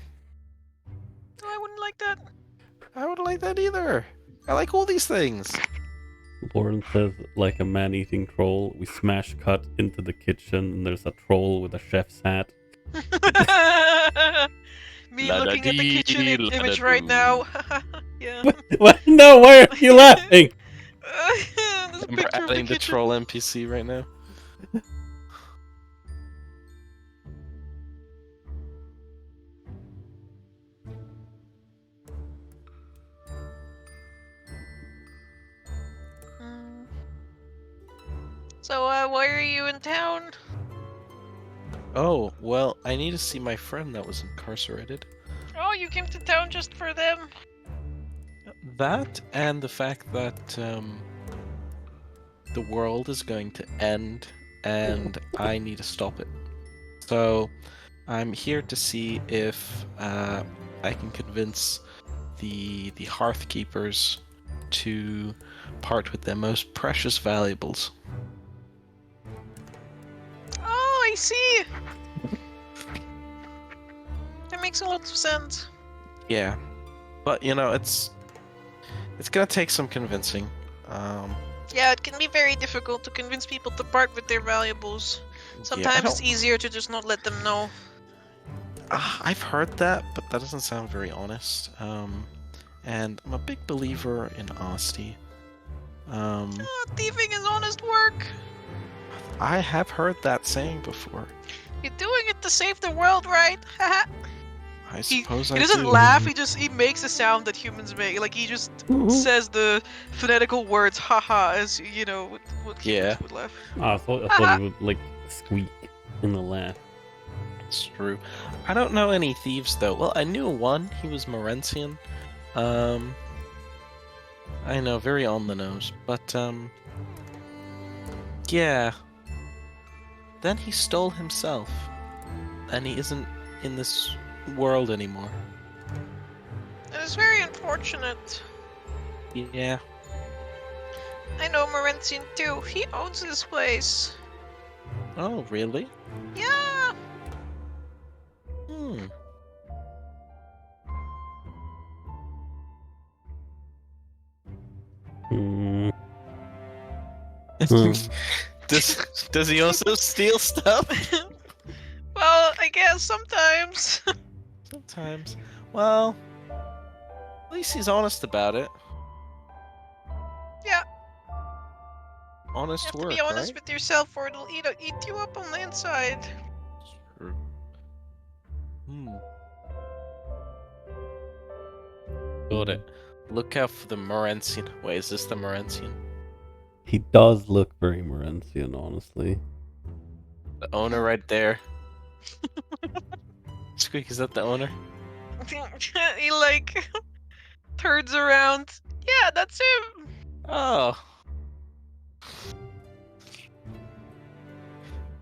No, I wouldn't like that. I wouldn't like that either. I like all these things. Lauren says, like a man-eating troll, we smash cut into the kitchen and there's a troll with a chef's hat. Me looking at the kitchen image right now. Yeah. What? No, why are you laughing? There's a We're picture of the adding the kitchen. troll NPC right now. Mm. So, why are you in town? Oh, well, I need to see my friend that was incarcerated. Oh, you came to town just for them? That and the fact that the world is going to end and I need to stop it. So I'm here to see if I can convince the Hearth Keepers to part with their most precious valuables. Oh, I see. That makes a lot of sense. Yeah, but it's gonna take some convincing. Yeah, it can be very difficult to convince people to part with their valuables. Sometimes it's easier to just not let them know. I've heard that, but that doesn't sound very honest. And I'm a big believer in honesty. Thieving is honest work. I have heard that saying before. You're doing it to save the world, right? I suppose He I doesn't do. laugh, he makes a sound that humans make. Like, he just says the phonetical words, haha, as, what humans would laugh. I thought he would, like, squeak in the laugh. It's true. I don't know any thieves, though. Well, I knew one. He was Morensian. I know, very on the nose. But, yeah. Then he stole himself. And he isn't in this world anymore. It is very unfortunate. Yeah. I know Morensian too. He owns this place. Oh, really? Yeah. Hmm. Hmm. Does he also steal stuff? Well, I guess sometimes. Sometimes. Well, at least he's honest about it. Yeah. honest You have to work, be honest right? with yourself, or it'll eat you up on the inside. True. Got it. Look out for the Morensian. Wait, is this the Morensian? He does look very Morensian, honestly. The owner right there. Squeak, is that the owner? He like turns around. Yeah, that's him. Oh.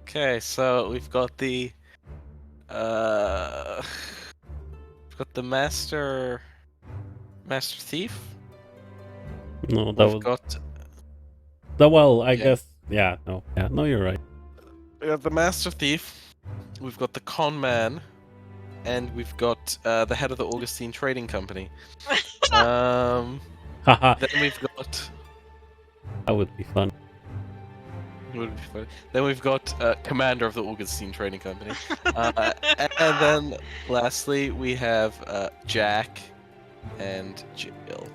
Okay, so we've got the we've got the master thief. No, that We've was got well. I yeah, guess yeah. No, you're right. we have the master thief. We've got the con man, and we've got the head of the Augustine Trading Company. Haha, Then we've got that would be fun. would be funny. Then we've got commander of the Augustine Trading Company, and then lastly we have Jack and Jill.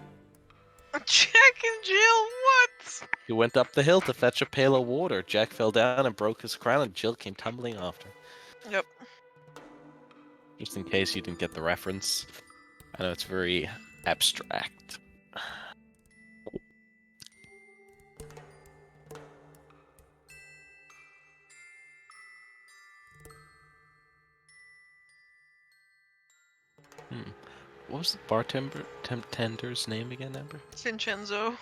Jack and Jill, what? He went up the hill to fetch a pail of water. Jack fell down and broke his crown, and Jill came tumbling after. Yep. Just in case you didn't get the reference. I know it's very abstract. What was the bartender's name again, Amber? Vincenzo.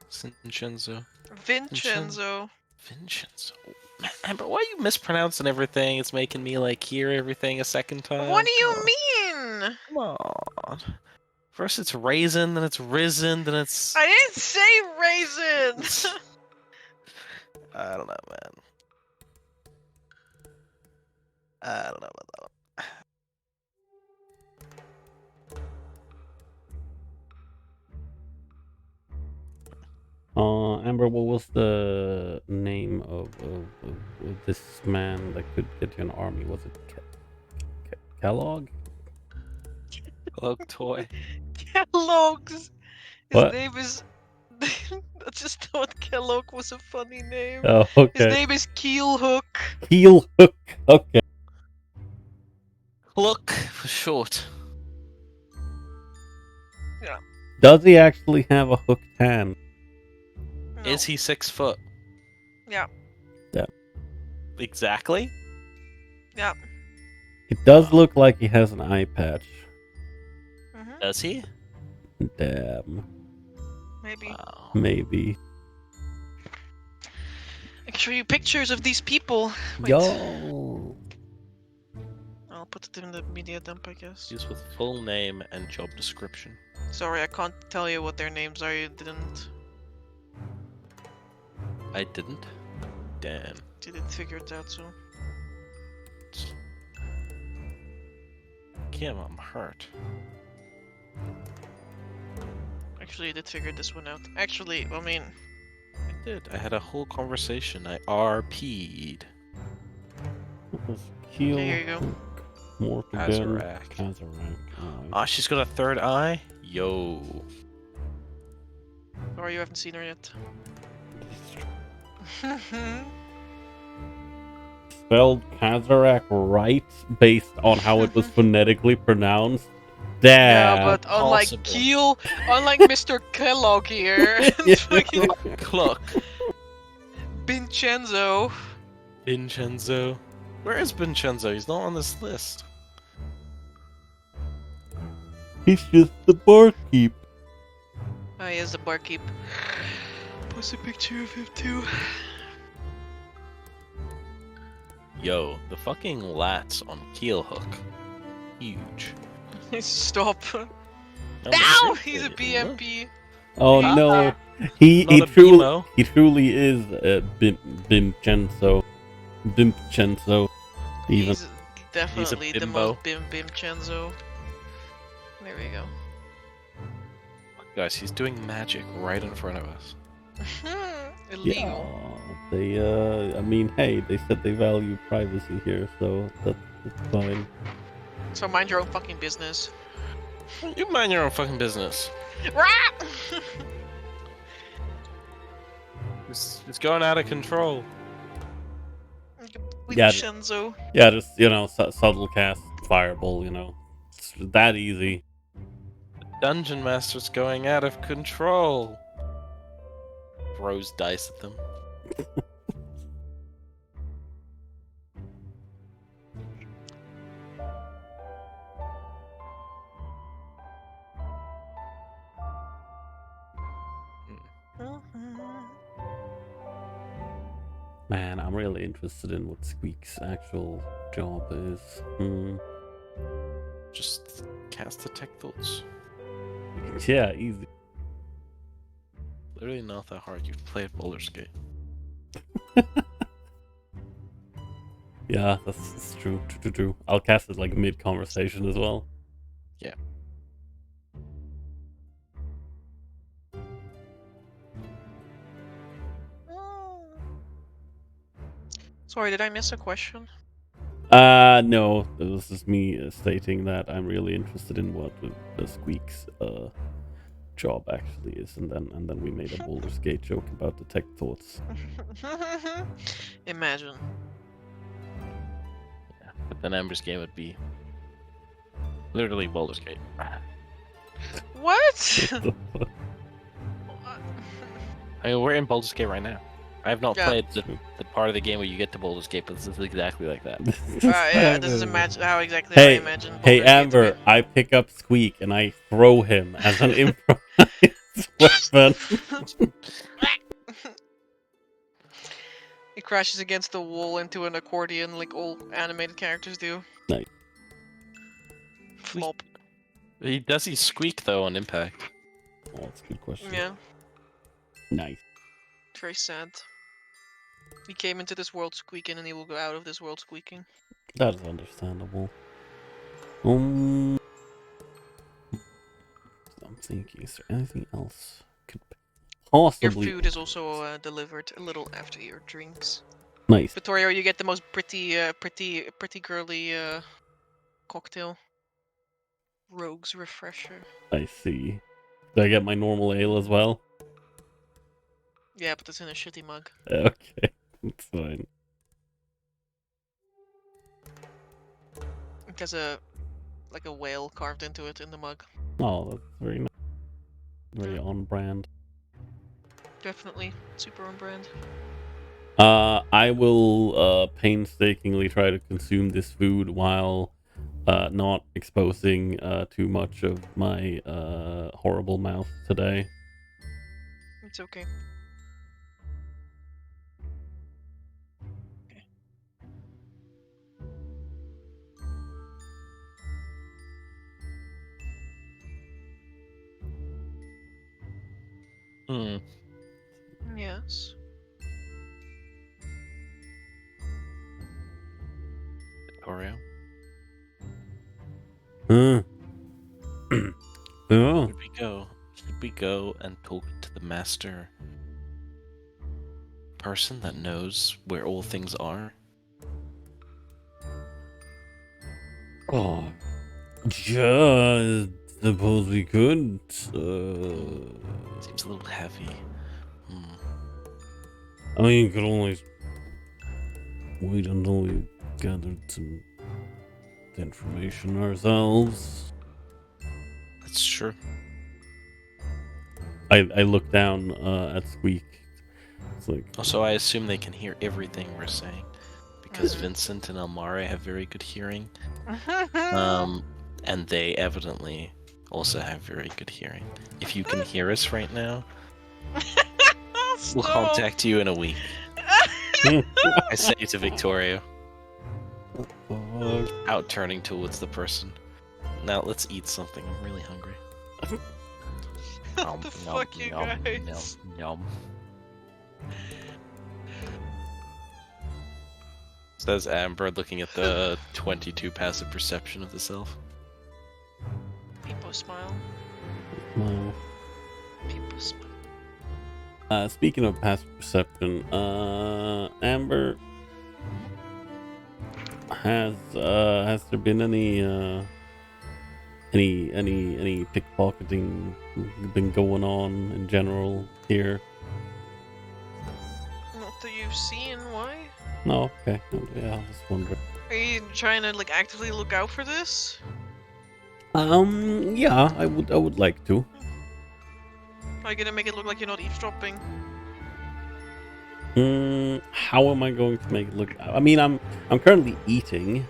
Vincenzo. Vincenzo. Vincenzo. Man, Amber, why are you mispronouncing everything? It's making me like hear everything a second time. What do you Come on. mean? Come on. First it's raisin, then it's risen, then it's... I didn't say raisins. I don't know, man. I don't know about that one. Amber, what was the name of this man that could get you an army? Was it Kellogg? Cloak toy. Kellogg's. His What? name is. I just thought Kellogg was a funny name. Oh, His okay. name is Keelhook. Heel Hook. Okay. Cloak for short. Yeah. Does he actually have a hooked hand? No. Is he 6 foot? Yeah. Yeah. Exactly? Yeah. It does look like he has an eye patch. Mm-hmm. Does he? Damn. Maybe. Wow. Maybe. I can show you pictures of these people. Wait. Yo. I'll put it in the media dump, I guess. Use with full name and job description. Sorry, I can't tell you what their names are. You didn't. I didn't? Damn. Didn't figure it out, so. Kim, I'm hurt. Actually, I did figure this one out. Actually, I mean. I did. I had a whole conversation. I RP'd. Heel Okay, here you go. Hook. Mortal Azarac. Azarac. Ah, she's got a third eye? Yo. Or you haven't seen her yet. Spelled Kazarac right based on how it was phonetically pronounced. Damn. Yeah, but unlike Possible. unlike Mr. Kellogg here, it's fucking Cluck. Vincenzo. Vincenzo. Where is Vincenzo? He's not on this list. He's just the barkeep. Oh, he is the barkeep. Post a picture of him too. Yo, the fucking lats on Keelhook. Huge. Stop. No, Now but he's a seriously, BMP. Oh Ah. no. He Not a truly BMO. he truly is Vincenzo. Vincenzo. Even He's definitely the bimbo. most Bimchenzo. There we go. Guys, he's doing magic right in front of us. Illegal. yeah, they I mean, hey, they said they value privacy here, so that's fine. So mind your own fucking business. You mind your own fucking business. Rah! This It's going out of control. Complete Yeah. Shenzo. Yeah, just, subtle cast fireball, It's that easy. Dungeon Master's going out of control. Throws dice at them. Man, I'm really interested in what Squeak's actual job is. Just cast detect thoughts. Yeah, easy. Literally not that hard. You've played Baldur's Gate. Yeah, that's true. True. I'll cast it like mid-conversation as well. Yeah. Sorry, did I miss a question? No, it was just me stating that I'm really interested in what the Squeak's job actually is, and then we made a Baldur's Gate joke about detect thoughts. Imagine. Yeah. But then Amber's game would be literally Baldur's Gate. What? I mean, we're in Baldur's Gate right now. I have not Yeah. played the part of the game where you get to Baldur's Gate, but this is exactly like that. Yeah, this is how exactly Hey, I imagine. Hey Baldur's Gate to Amber, be. I pick up Squeak and I throw him as an improvised weapon. He crashes against the wall into an accordion like all animated characters do. Nice. Flop. He squeak though on impact. Oh, that's a good question. Yeah, Nice. very sad. He came into this world squeaking and he will go out of this world squeaking. That is understandable. I'm thinking, is there anything else could Your possibly? food is also delivered a little after your drinks. Nice. Vittorio, you get the most pretty girly cocktail. Rogue's Refresher. I see. Do I get my normal ale as well? Yeah, but it's in a shitty mug. Okay, it's fine. It has a whale carved into it in the mug. Oh, that's very nice. Very on brand. Definitely super on brand. I will painstakingly try to consume this food while not exposing too much of my horrible mouth today. It's okay. Hmm. Yes. Victoria. Oh. Here we go. Should we go and talk to the master person that knows where all things are? Oh. Yeah, suppose we could. Seems a little heavy. I mean, you could always wait until we gathered some information ourselves. That's true. I look down at Squeak. It's like, Also, I assume they can hear everything we're saying because Vincent and Elmare have very good hearing. And they evidently also have very good hearing. If you can hear us right now, we'll contact you in a week. I say to Victoria, out turning towards the person. Now let's eat something. I'm really hungry. What the fuck, you guys? Yum. Says Amber, looking at the 22 passive perception of the self. People smile. well, People smile. speaking of passive perception, Amber, has there been any pickpocketing been going on in general here? Do you see and why? No, okay. Yeah, I was wondering. Are you trying to like actively look out for this? Yeah, I would like to. Are you gonna make it look like you're not eavesdropping? How am I going to make it look? I mean, I'm currently eating,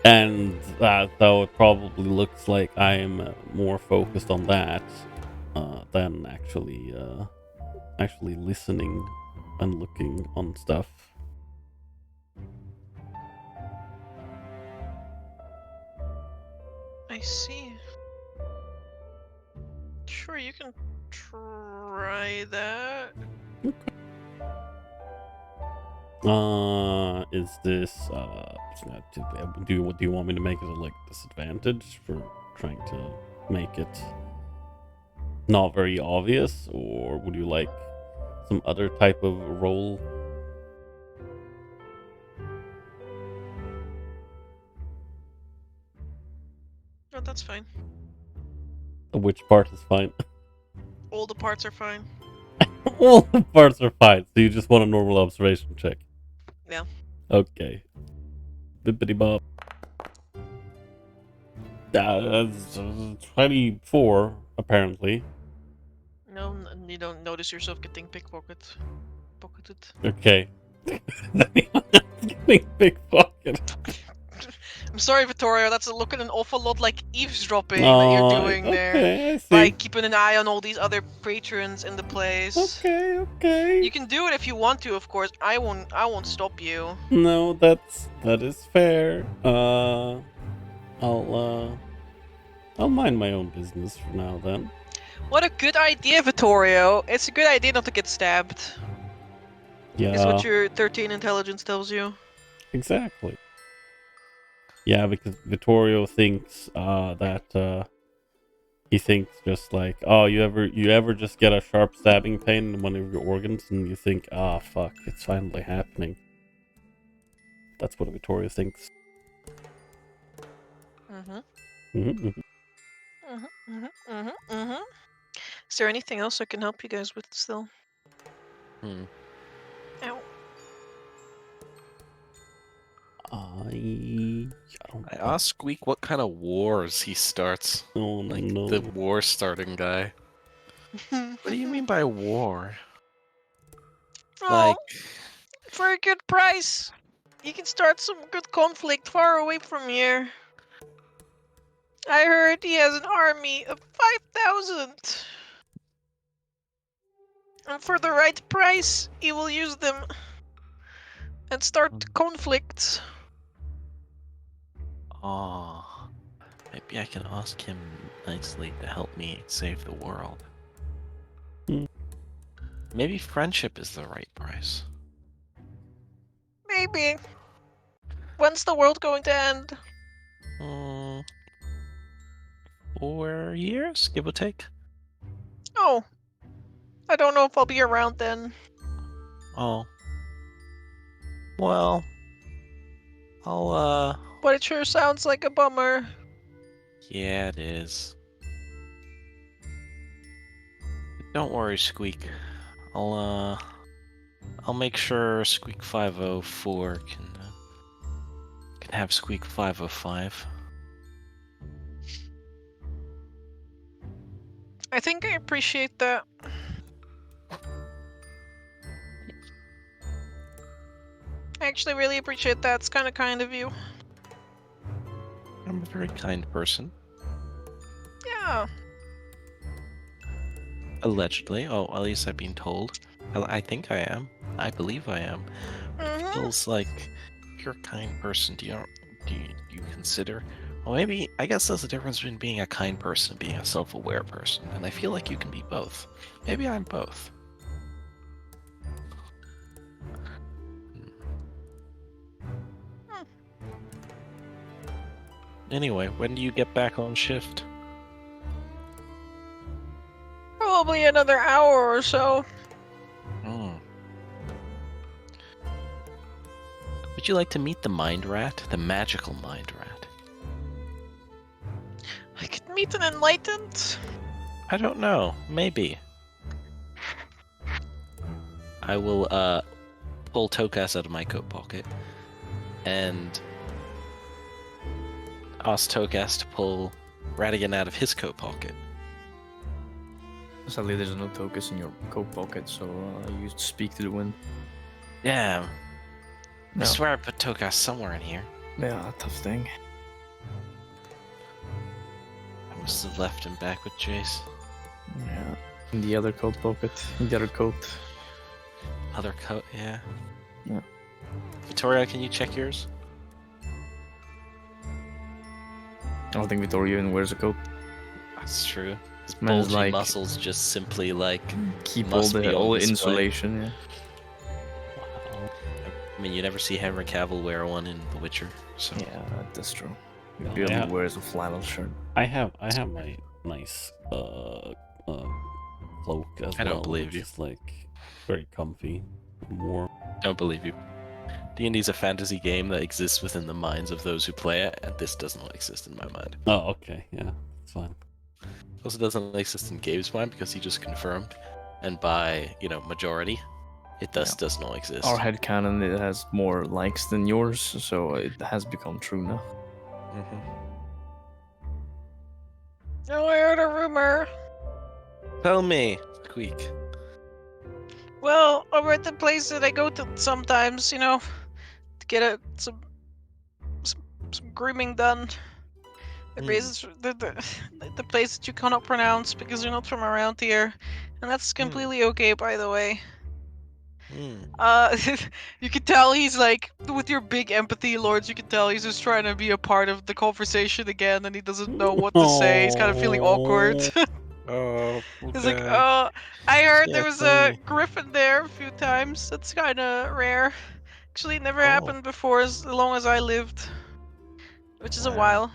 and though it probably looks like I'm more focused on that than actually listening and looking on stuff. I see. Sure, you can try that. Is this do you want me to make it a like disadvantage for trying to make it not very obvious, or would you like some other type of roll? No, that's fine. Which part is fine? All the parts are fine. All the parts are fine, so you just want a normal observation check. Yeah. Okay. Bippity bop. That's 24, apparently. No, you don't notice yourself getting pocketed. Okay. Getting pickpocket. I'm sorry, Vittorio. That's looking an awful lot like eavesdropping that you're doing there. Okay, I see. By keeping an eye on all these other patrons in the place. Okay. You can do it if you want to, of course. I won't stop you. No, that is fair. I'll mind my own business for now then. What a good idea, Vittorio. It's a good idea not to get stabbed. Yeah. Is what your 13 intelligence tells you. Exactly. Yeah, because Vittorio thinks that he thinks just like, oh, you ever just get a sharp stabbing pain in one of your organs and you think, ah, fuck, it's finally happening. That's what Vittorio thinks. Is there anything else I can help you guys with still? Ow. I asked Squeak what kind of wars he starts. Oh Like no. the war starting guy. What do you mean by war? Oh, for a good price. You can start some good conflict far away from here. I heard he has an army of 5,000. And for the right price, he will use them and start conflicts. Oh, maybe I can ask him nicely to help me save the world. Maybe friendship is the right price. Maybe. When's the world going to end? 4 years, give or take. Oh. I don't know if I'll be around then. Oh. Well, I'll, But it sure sounds like a bummer. Yeah, it is. Don't worry, Squeak. I'll make sure Squeak 504 can have Squeak 505. I think I appreciate that. I actually really appreciate that. It's kind of you. I'm a very kind person. Yeah. Allegedly. Oh, at least I've been told. I think I am. I believe I am. It feels like if you're a kind person, do you consider? Well, maybe, I guess there's a difference between being a kind person and being a self-aware person, and I feel like you can be both. Maybe I'm both. Anyway, when do you get back on shift? Probably another hour or so. Would you like to meet the Mind Rat? The magical Mind Rat? I could meet an enlightened. I don't know. Maybe. I will pull Tokas out of my coat pocket and ask Tokas to pull Radigan out of his coat pocket. Sadly, there's no Tokas in your coat pocket, so you speak to the wind. Yeah. I No. swear I put Tokas somewhere in here. Yeah, tough thing. I must have left him back with Jace. Yeah. In the other coat pocket. In the other coat. Other coat, yeah. Yeah. Victoria, can you check yours? I don't think Vittorio even wears a coat. That's true. His Man's bulgy like- muscles just simply like. Keep all Must be the on display. insulation, yeah. Wow. I mean, you never see Henry Cavill wear one in The Witcher, so. Yeah, that's true. He Yeah, barely yeah. wears a flannel shirt. I have my nice cloak as I don't well, believe which you. is like very comfy, warm. Don't believe you. D&D's a fantasy game that exists within the minds of those who play it, and this does not exist in my mind. Oh, okay, yeah, it's fine. It also doesn't exist in Gabe's mind because he just confirmed, and by, majority, it does not exist. Our headcanon, it has more likes than yours, so it has become true now. Mhm. Oh, I heard a rumor. Tell me, Squeak. Well, over at the place that I go to sometimes, to get some grooming done. It raises the place that you cannot pronounce because you're not from around here, and that's completely okay, by the way. You can tell he's like, with your big empathy, Lords, you can tell he's just trying to be a part of the conversation again, and he doesn't know what to say. He's kind of feeling awkward. Oh, He's like, oh, I heard Yeah, there was tell a me. griffin there a few times. That's kind of rare. Actually, it never Oh. happened before as long as I lived, which is a Wow. while.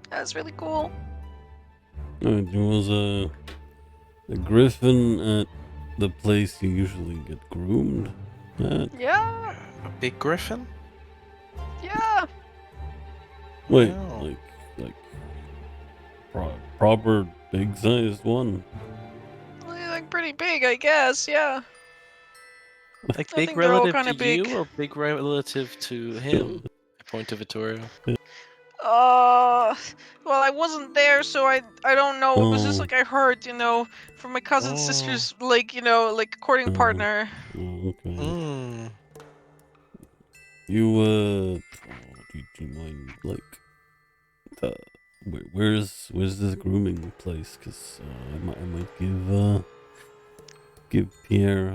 That's really cool. There was a griffin at the place you usually get groomed at. Yeah, A big griffin? yeah. Wait, Wow. like proper big sized one. Like pretty big, I guess. Yeah. Like I big think they're all relative kinda to big. you or big relative to him? I point to Vittorio. Well, I wasn't there, so I don't know. It was just Oh. like I heard, from my cousin's Oh. sister's, like courting Oh. partner. Oh, okay. Mm. You do you mind where's this grooming place? Cause I might give Pierre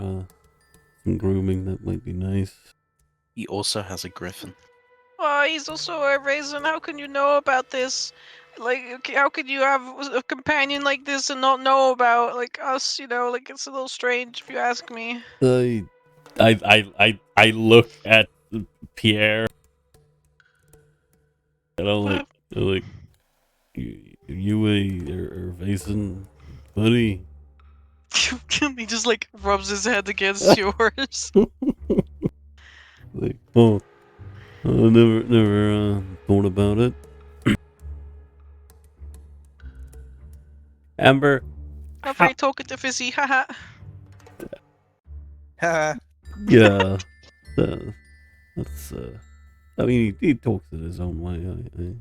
some grooming. That might be nice. He also has a griffin. He's also a Erwesen. How can you know about this? Like, okay, how could you have a companion like this and not know about like us? Like it's a little strange if you ask me. I look at Pierre and I'm like you a Erwesen buddy? He just like rubs his head against yours. Like, oh, I never thought about it. Amber, Not very talkative, is he? Haha. yeah, that's I mean, he talks in his own way.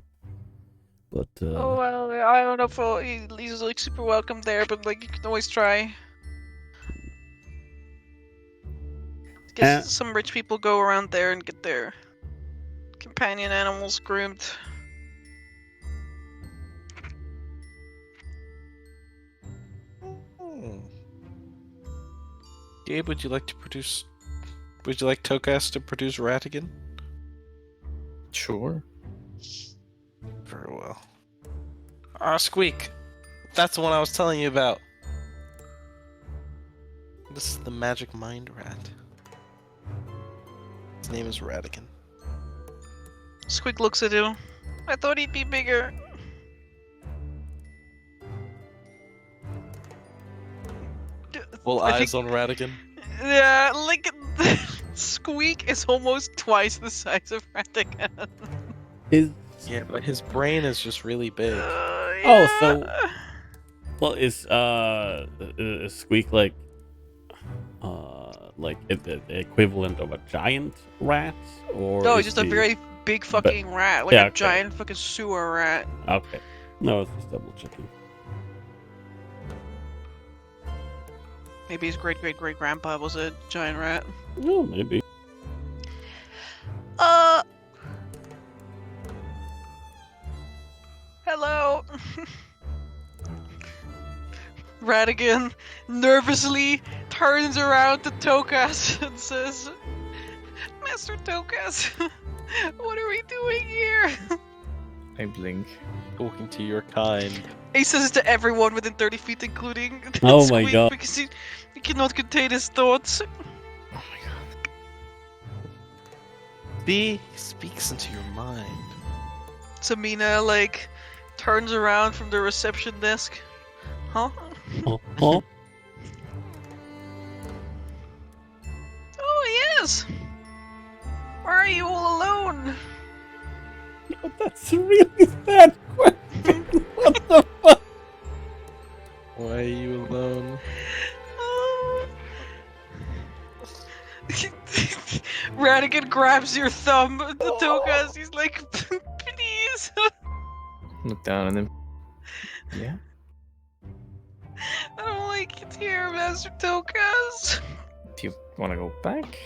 But Oh well, I don't know if he's like super welcome there, but like you can always try. Guess some rich people go around there and get their companion animals groomed. Gabe, would you like Tokas to produce Ratigan? Sure. Very well. Squeak! That's the one I was telling you about. This is the magic mind rat. His name is Ratigan. Squig looks at you. I thought he'd be bigger. Full I eyes think- on Ratigan. Yeah, like Squeak is almost twice the size of Ratigan. is Yeah, but his brain is just really big. Oh, so- well, is Squeak like the equivalent of a giant rat, or No, is just a the very big fucking rat, like yeah, a okay. giant fucking sewer rat. Okay. No, it's just double checking. Maybe his great grandpa was a giant rat. No, maybe. Hello. Radigan nervously turns around to Tokas and says, Master Tokas, what are we doing here? I blink. Talking to your kind. He says it to everyone within 30 feet, including Oh my Squeak, God. because he cannot contain his thoughts. Oh my god. He speaks into your mind. Samina, like, turns around from the reception desk. Huh? Oh, oh. Oh, yes! Why are you all alone? No, that's a really bad question. What the fuck? Why are you alone? Radigan grabs your thumb, the Tokas. He's like, please. Look down on him. Yeah? I don't like it here, Master Tokas. Do you want to go back?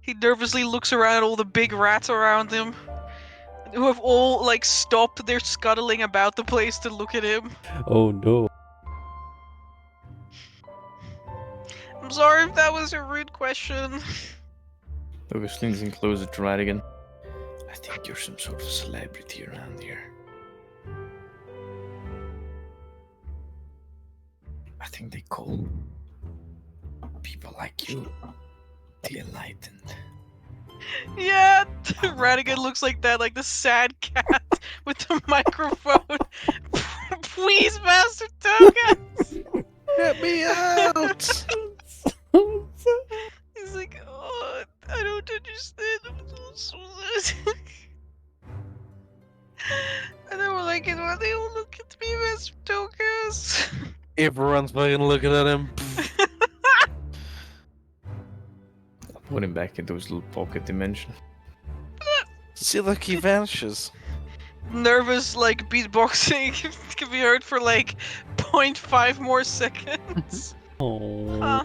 He nervously looks around at all the big rats around him, who have all, like, stopped their scuttling about the place to look at him. Oh no. I'm sorry if that was a rude question. Lucas leans in closer to Radigan. I think you're some sort of celebrity around here. I think they call people like you the enlightened. Yeah, Radigan looks like that, like the sad cat with the microphone. Please, Master Tokas! Get me out! He's like, oh, I don't understand. I'm so sad. I don't like it when they all look at me, Master Tokas. Everyone's fucking looking at him. I'll put him back into his little pocket dimension. See, look, he vanishes. Nervous, like, beatboxing can be heard for, like, 0.5 more seconds. Oh. Huh.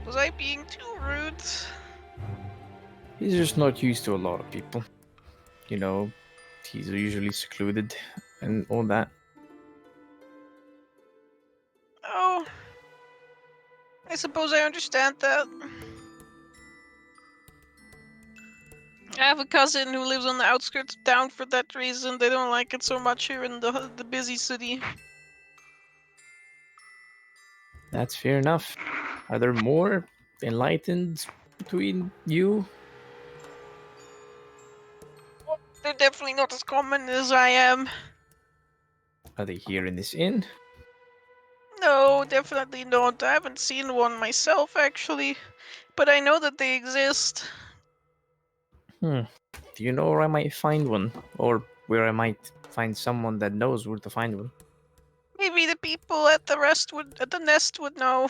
Was I being too rude? He's just not used to a lot of people. You know, he's usually secluded and all that. Oh. I suppose I understand that. I have a cousin who lives on the outskirts of town for that reason. They don't like it so much here in the busy city. That's fair enough. Are there more enlightened between you? They're definitely not as common as I am. Are they here in this inn? No, definitely not. I haven't seen one myself, actually. But I know that they exist. Do you know where I might find one? Or where I might find someone that knows where to find one? Maybe the people at the nest would know.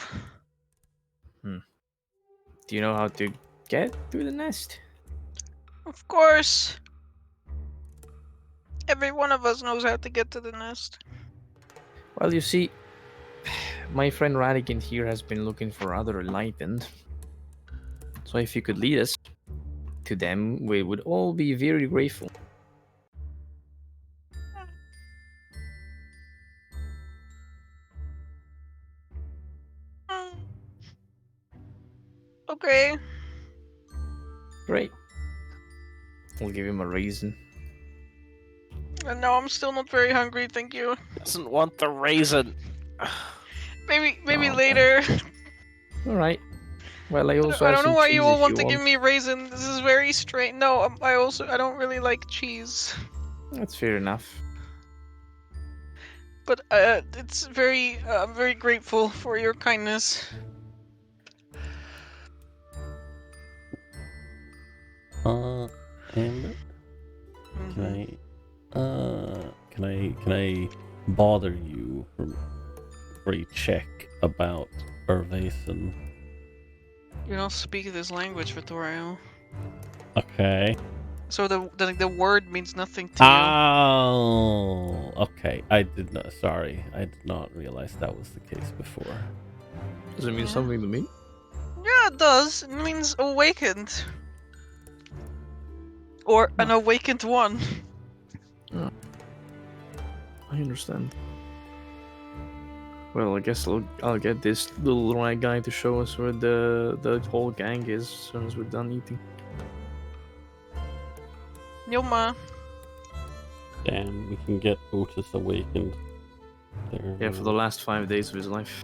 Do you know how to get to the nest? Of course. Every one of us knows how to get to the nest. Well, you see, my friend Radigan here has been looking for other enlightened. So if you could lead us to them, we would all be very grateful. Okay. Great. We'll give him a reason. And no, I'm still not very hungry, thank you. Doesn't want the raisin. Maybe Oh, later. Alright. Well, I also I have don't know some why cheese you all if want you to give me raisin. This is very strange. No, I don't really like cheese. That's fair enough. But it's very I'm very grateful for your kindness. Amber, can I bother you for a check about Erwesen. You don't speak this language, Vittorio. Okay. So the word means nothing to Oh, okay. I did not. Sorry, I did not realize that was the case before. Does it mean Yeah. something to me? you. Yeah, it does. It means awakened. Or an awakened one. I understand. Well, I guess I'll get this little rat guy to show us where the whole gang is as soon as we're done eating. Yoma. Damn, we can get Otis awakened. There. Yeah, for the last 5 days of his life.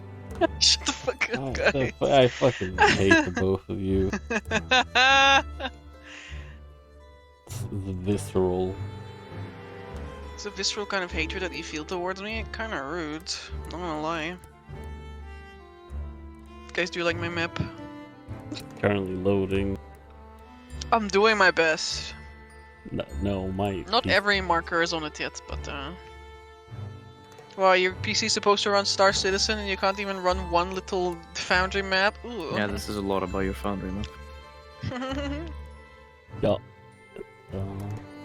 Shut the fuck up, Oh, guys. I fucking hate the both of you. It's visceral. It's a visceral kind of hatred that you feel towards me. Kind of rude. Not gonna lie. Guys, do you like my map? Currently loading. I'm doing my best. No, my. Not every marker is on it yet, but well, your PC's supposed to run Star Citizen and you can't even run one little Foundry map? Ooh. Yeah, this is a lot about your foundry map. Yeah.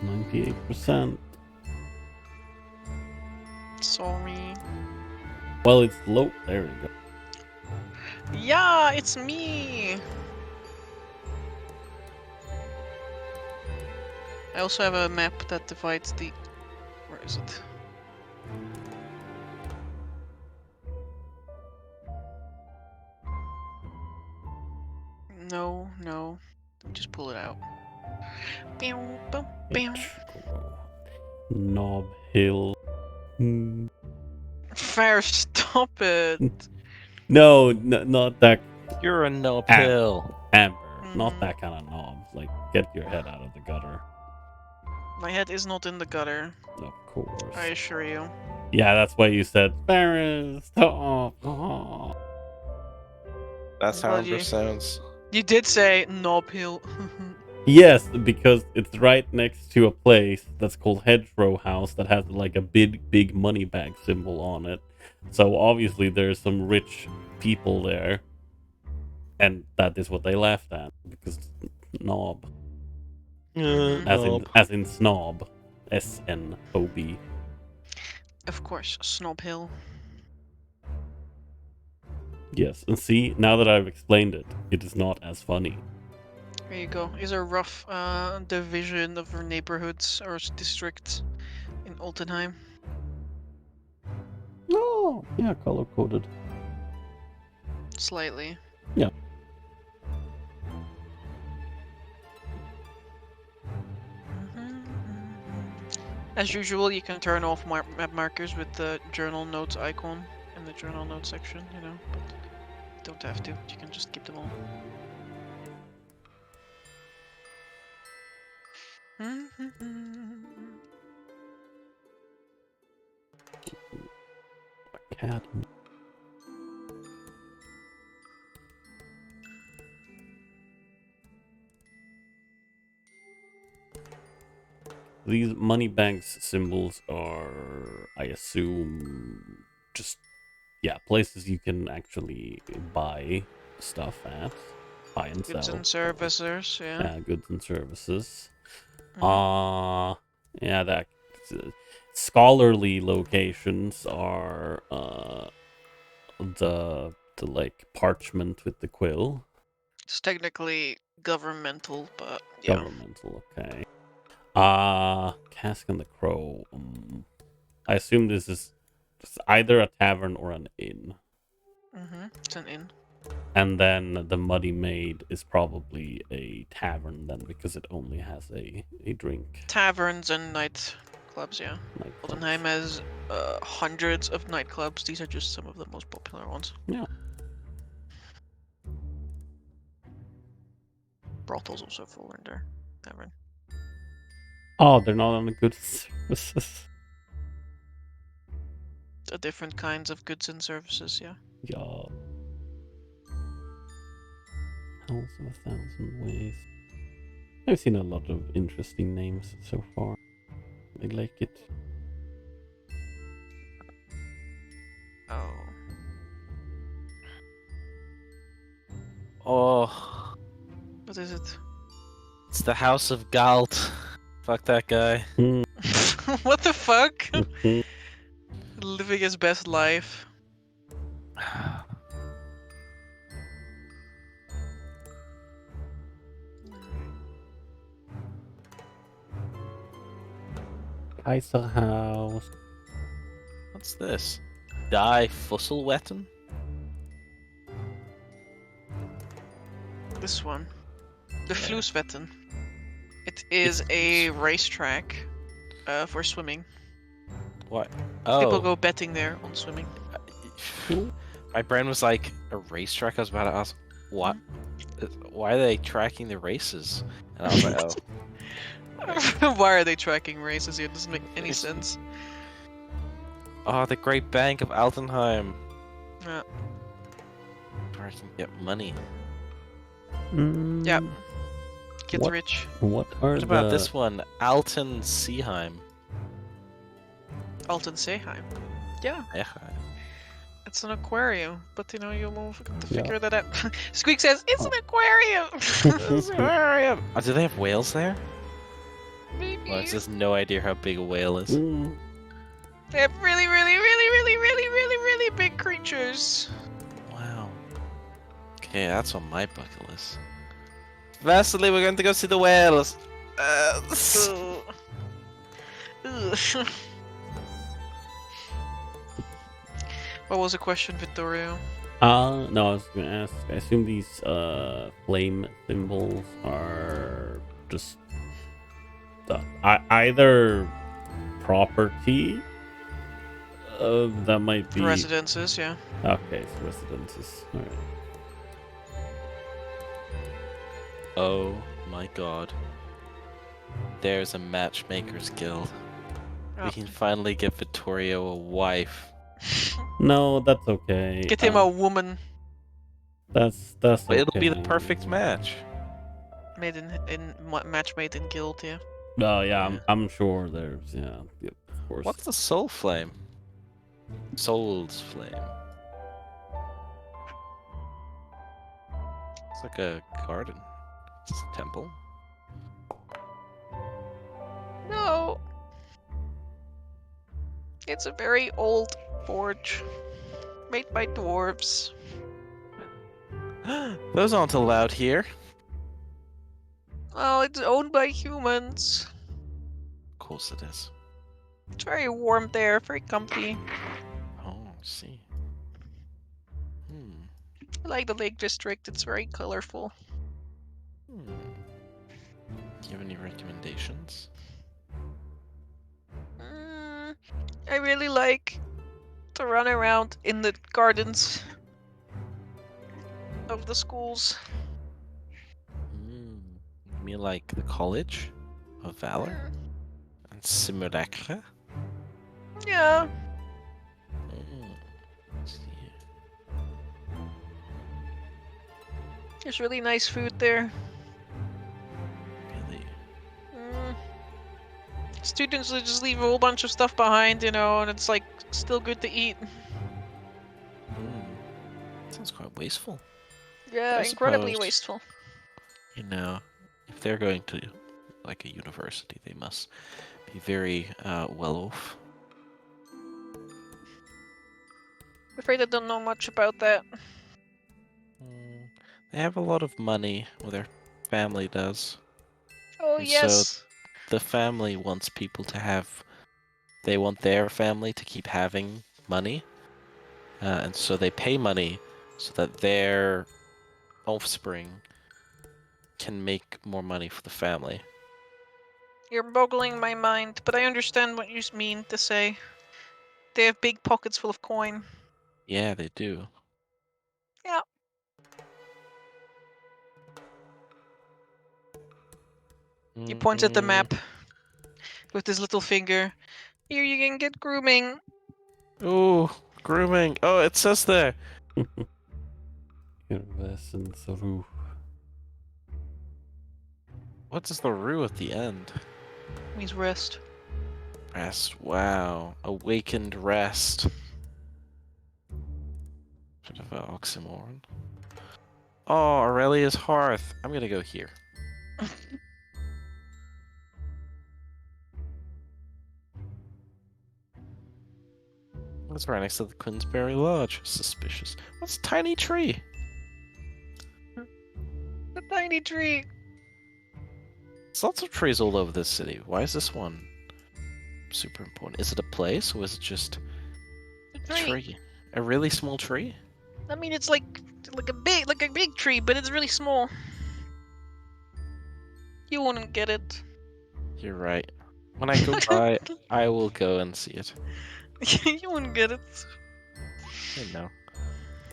98%. Sorry. Well, it's low. There we go. Yeah, it's me! I also have a map that divides the... Where is it? No. Let me just pull it out. Bow, bow, bow. Knob Hill. Fair, stop it! No, not that You're a no Ah. pill. Amber. Not that kind of knob. Like, get your head out of the gutter. My head is not in the gutter, Of course. I assure you. Yeah, that's why you said, Ferris, stop. Oh. That's how Well, Amber sounds. You did say Knob Hill. Yes, because it's right next to a place that's called Hedgerow House that has like a big money bag symbol on it. So obviously there's some rich people there. And that is what they laughed at. Because knob. As in snob. SNOB. Of course, Snob Hill. Yes, and see, now that I've explained it, it is not as funny. There you go. Is a rough division of our neighborhoods or districts in Altenheim. Oh, yeah, color coded. Slightly. Yeah. As usual, you can turn off map markers with the journal notes icon in the journal notes section, you know, but you don't have to. You can just keep them on. Cat. These money banks symbols are, I assume, just, yeah, places you can actually buy stuff at. Buy and Goods sell. and services, yeah. Yeah, goods and services. Mhm. Yeah, that scholarly locations are the like parchment with the quill. It's technically governmental, but yeah. Governmental, okay. Cask and the Crow. I assume this is either a tavern or an inn. It's an inn. And then the Muddy Maid is probably a tavern then, because it only has a drink. Taverns and night clubs, yeah. Nightclubs. Altenheim has hundreds of nightclubs. These are just some of the most popular ones. Yeah. Brothels also fall in their tavern. Oh, they're not on the good services. Different kinds of goods and services, yeah. Yeah. Hells of 1,000 Ways. I've seen a lot of interesting names so far. I like it. Oh. Oh, What is it? it's the House of Galt. Fuck that guy. What the fuck? Living his best life. Kaiser House. What's this? Die Fusselwetten? This one. The Yeah. Flusvetten. It is a racetrack for swimming. What? People Oh. go betting there on swimming. My brain was like, a racetrack? I was about to ask, what? Why are they tracking the races? And I was like, oh. Why are they tracking races here? It doesn't make any sense. Oh, the Great Bank of Altenheim. Yeah. Where I can get money. Yep. Get What? rich. What are What about this one? Alten Seeheim. Alten Seeheim. Yeah, Eheim. it's an aquarium, but you know, you'll have to Yeah. figure that out. Squeak says, it's an aquarium! Aquarium. Oh, do they have whales there? Maybe. Well, just no idea how big a whale is. They have really, really, really, really, really, really, really big creatures. Wow. Okay, that's on my bucket list. Vasily, we're going to go see the whales. Ugh. Ugh. What was the question, Vittorio? No, I was gonna ask. I assume these flame symbols are just either property. That might be Residences, yeah. Okay, so residences. All right. Oh my god. There's a matchmaker's guild. Oh. We can finally get Vittorio a wife. No, that's okay. Get him a woman That's But okay. it'll be the perfect match. made match made in guild, yeah. Oh yeah, Yeah. I'm sure there's yep, of course. What's the soul flame? Soul's flame. It's like a garden. It's a temple. No. It's a very old forge made by dwarves. Those aren't allowed here. Oh, it's owned by humans. Of course it is. It's very warm there, very comfy. Oh, I see. Hmm. I like the Lake District, it's very colorful. Hmm. Do you have any recommendations? I really like to run around in the gardens of the schools. Hmm. You mean like the College of Valor and Simulacra? Yeah, Let's see. there's really nice food there. Really? Students will just leave a whole bunch of stuff behind, you know, and it's like still good to eat. Sounds quite wasteful. Yeah, I incredibly suppose. wasteful. You know, if they're going to like a university, they must be very well off. I'm afraid I don't know much about that. They have a lot of money, well, their family does. Oh, And so- yes. The family wants people to have. They want their family to keep having money, and so they pay money so that their offspring can make more money for the family. You're boggling my mind, but I understand what you mean to say. They have big pockets full of coin. Yeah, they do. Yeah. He points at the map with his little finger. Here you can get grooming. Ooh, grooming. Oh, it says there. Erwesen through. What is the rue at the end? Means rest. Rest. Wow. Awakened rest. oxymoron. Oh, Aurelia's hearth. I'm gonna go here. That's right next to the Queensberry Lodge. Suspicious. What's a tiny tree? The tiny tree. There's lots of trees all over this city. Why is this one super important? Is it a place or is it just The a tree. tree? A really small tree? I mean, it's like a big tree, but it's really small. You wouldn't get it. You're right. When I go by, I will go and see it. You wouldn't get it. I know.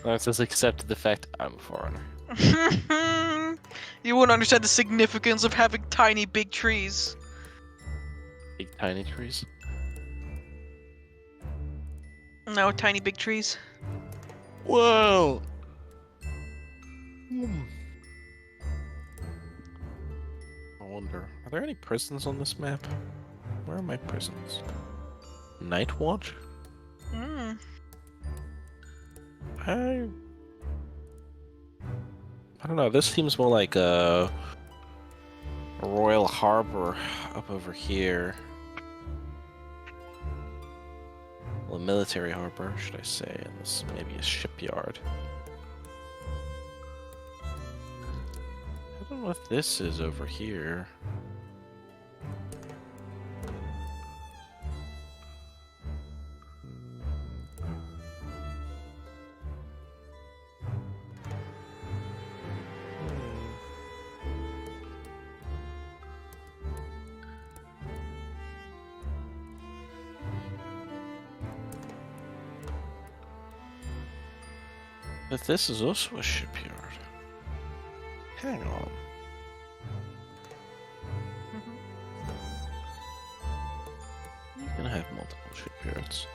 Let's just accept the fact I'm a foreigner. You wouldn't understand the significance of having tiny big trees. Big tiny trees. No, tiny big trees. Whoa! I wonder, are there any prisons on this map? Where are my prisons? Night Watch? Mm. I don't know, this seems more like a Royal Harbor up over here. Well, a military harbor, should I say, and this may be a shipyard. I don't know if this is over here. But this is also a shipyard. Hang on. You can have multiple shipyards.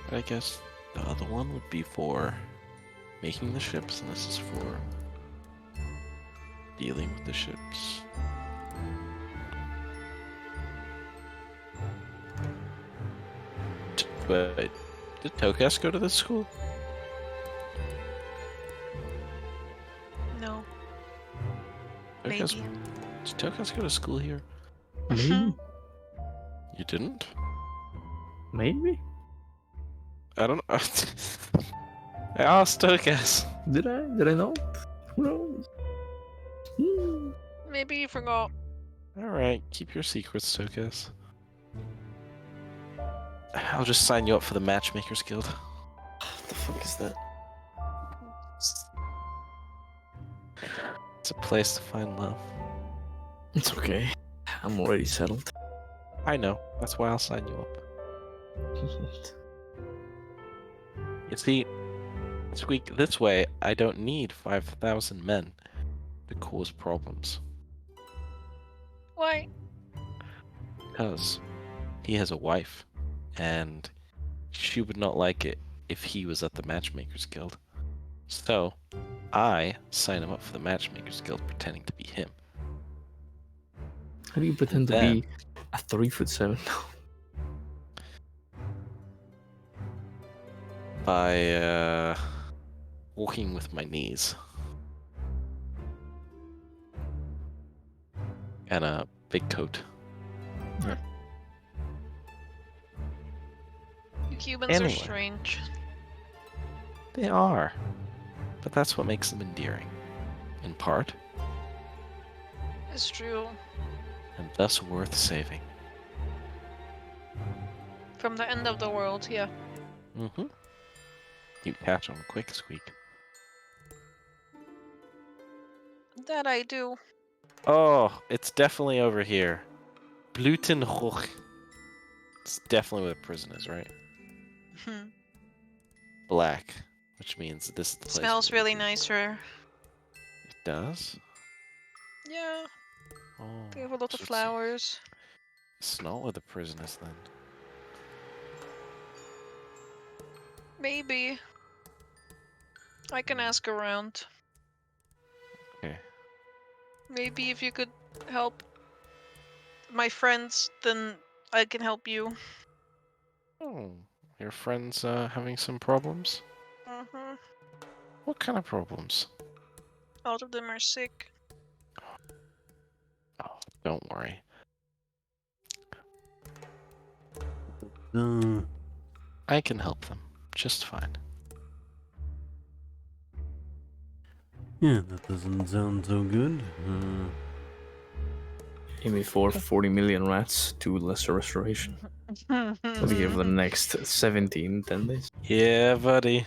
But I guess the other one would be for making the ships, and this is for dealing with the ships. But did Tokas go to this school? No. Tokas, Maybe. did Tokas go to school here? Maybe. You didn't? Maybe. I don't know. I asked Tokas. Did I? Did I not? Who knows? Maybe you forgot. Alright, keep your secrets, Tokas. I'll just sign you up for the Matchmakers Guild. What the fuck is that? It's a place to find love. It's okay. I'm already settled. I know, that's why I'll sign you up. You see, this way, I don't need 5,000 men to cause problems. Why? Because he has a wife, and she would not like it if he was at the Matchmakers Guild. So, I sign him up for the Matchmakers Guild pretending to be him. How do you pretend to Then- be a 3'7"? By, walking with my knees. And a big coat. You Cubans Anyway. are strange. They are. But that's what makes them endearing. In part, It's true. and thus worth saving. From the end of the world, yeah. Mm-hmm. You catch on quick, Squeak. That I do. Oh, it's definitely over here. Blutenhoch. It's definitely where the prison is, right? Black, which means this is the place. Smells where really the- nice here. It does? Yeah, Oh. they have a lot so of flowers. It's not where the prison is then. Maybe. I can ask around. Okay. Maybe if you could help my friends, then I can help you. Oh, your friend's having some problems? Mm-hmm. What kind of problems? All of them are sick. Oh, don't worry. I can help them just fine. Yeah, that doesn't sound so good. Aiming for 40 million rats, 2 lesser restoration. That'll be here for the next 17, 10 days. Yeah, buddy.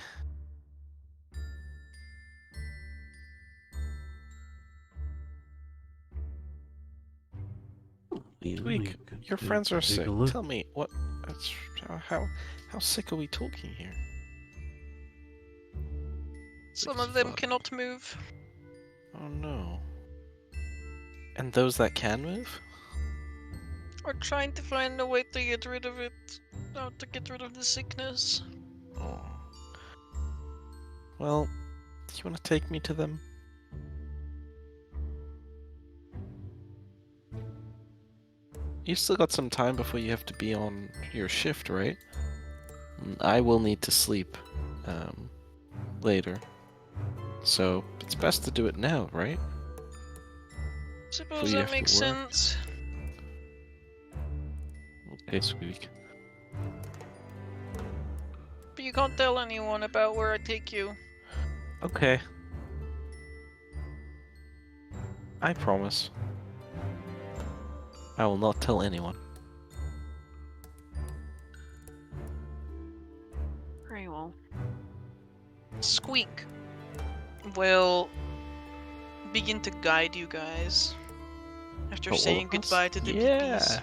Tweak, your friends are sick. Tell me, what? That's, how sick are we talking here? Some of them cannot move. Oh no. And those that can move? We're trying to find a way to get rid of it. How to get rid of the sickness. Oh. Well, do you want to take me to them? You still got some time before you have to be on your shift, right? I will need to sleep later. So, it's best to do it now, right? Suppose you that have to makes work. sense. Okay, Squeak. But you can't tell anyone about where I take you. Okay. I promise. I will not tell anyone. Very well. Squeak will begin to guide you guys after Oh, all saying of us? goodbye to the Yeah. PPs.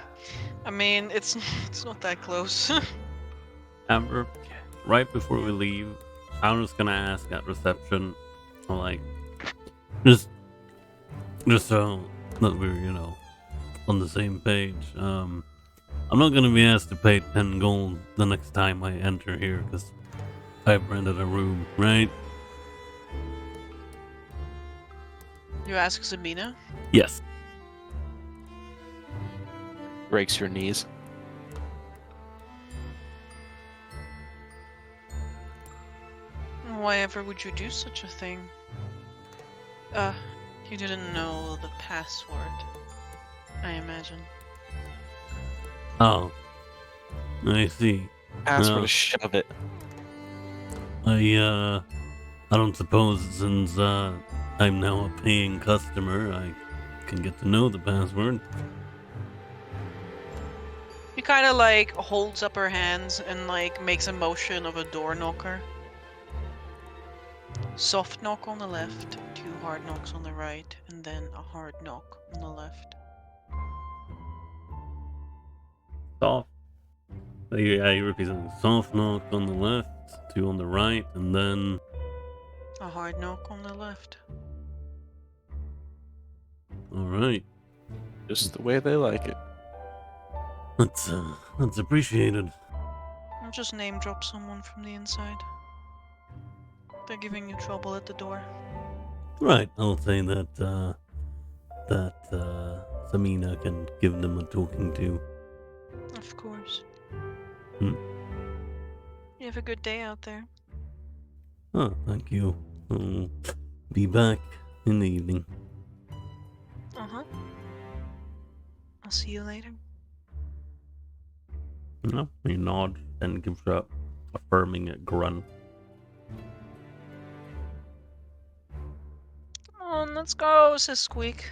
I mean, it's not that close. Amber, right before we leave, I'm just gonna ask at reception, like, just so that we're, on the same page. I'm not gonna be asked to pay 10 gold the next time I enter here, because I've rented a room, right? You ask Sabina? Yes. Breaks your knees. Why ever would you do such a thing? You didn't know the password, I imagine. Oh, I see. Ask her No. to shove it. I don't suppose since I'm now a paying customer, I can get to know the password. She kind of like holds up her hands and like makes a motion of a door knocker. Soft knock on the left, 2 hard knocks on the right, and then a hard knock on the left. Soft. Yeah, you repeat something. Soft knock on the left, 2 on the right, and then A hard knock on the left. all right. Just the way they like it. That's appreciated. I'll just name drop someone from the inside. They're giving you trouble at the door. Right, I'll say that Samina can give them a talking to. Of course. Hmm. You have a good day out there. Oh, thank you. I'll be back in the evening. Uh-huh. I'll see you later. No, he nods and gives a affirming grunt. Come on, let's go, says Squeak.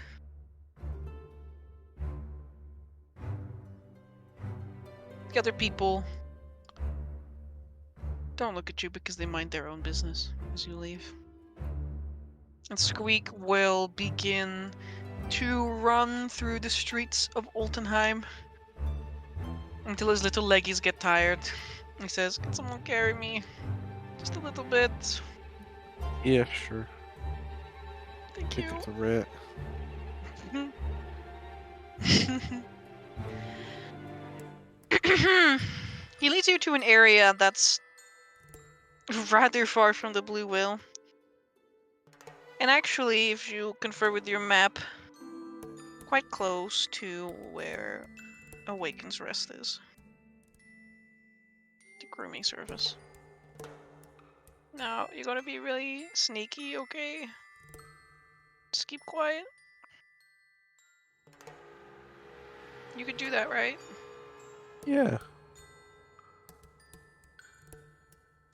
The other people don't look at you because they mind their own business as you leave. And Squeak will begin to run through the streets of Altenheim until his little leggies get tired. He says, "Can someone carry me? Just a little bit. Yeah, sure. Thank Pick you." up the rat. He leads you to an area that's rather far from the Blue Whale. And actually, if you confer with your map, quite close to where Awaken's Rest is. The grooming service. Now, you're gonna be really sneaky, okay? Just keep quiet. You could do that, right? Yeah.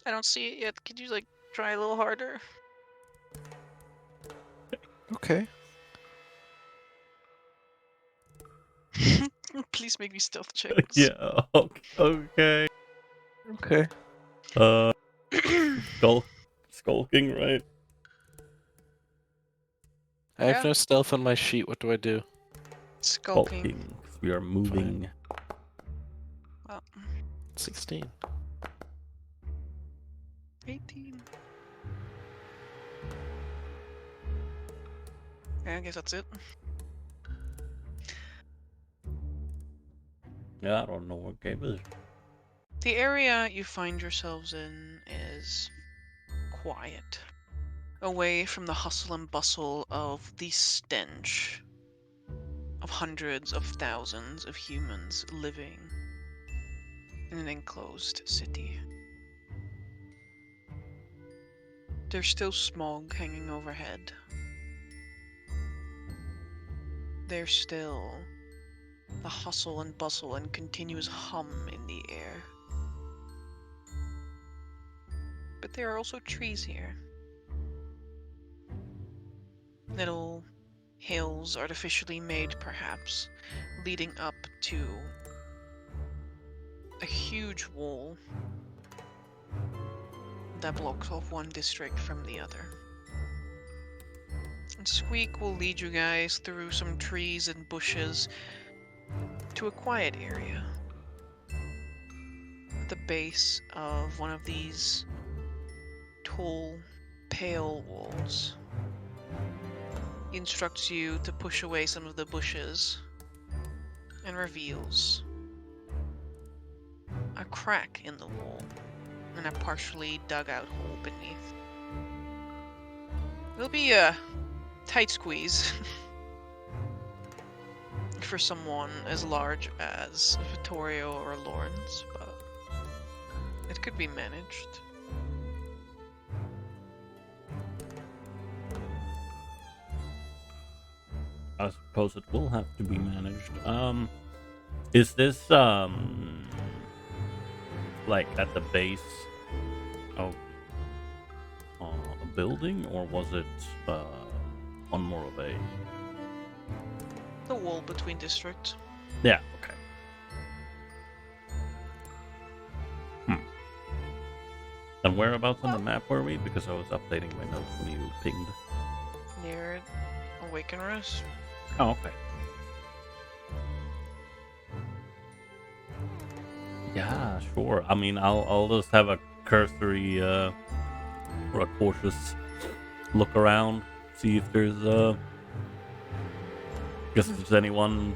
I don't see it yet. Could you, like, try a little harder? Okay. Please make me stealth checks. Yeah. Okay. Okay. Uh, skulking, right? I have Yeah. no stealth on my sheet. What do I do? Skulking. 'Cause we are moving. Well, 16. 18. Yeah, I guess that's it. Yeah, I don't know what game is. The area you find yourselves in is quiet, away from the hustle and bustle of the stench of hundreds of thousands of humans living in an enclosed city. There's still smog hanging overhead. There's still the hustle and bustle and continuous hum in the air. But there are also trees here. Little hills artificially made, perhaps, leading up to a huge wall that blocks off one district from the other. And Squeak will lead you guys through some trees and bushes to a quiet area at the base of one of these tall, pale walls. He instructs you to push away some of the bushes and reveals a crack in the wall and a partially dug out hole beneath. It'll be a tight squeeze for someone as large as Vittorio or Lawrence, but it could be managed. I suppose it will have to be managed. Is this like at the base of a building, or was it on more of a? The wall between districts. Yeah. Okay. And whereabouts on the map were we? Because I was updating my notes when you pinged. Near Awakeners. Oh, okay. Yeah, sure. I mean, I'll just have a cursory or a cautious look around, see if there's guess if there's anyone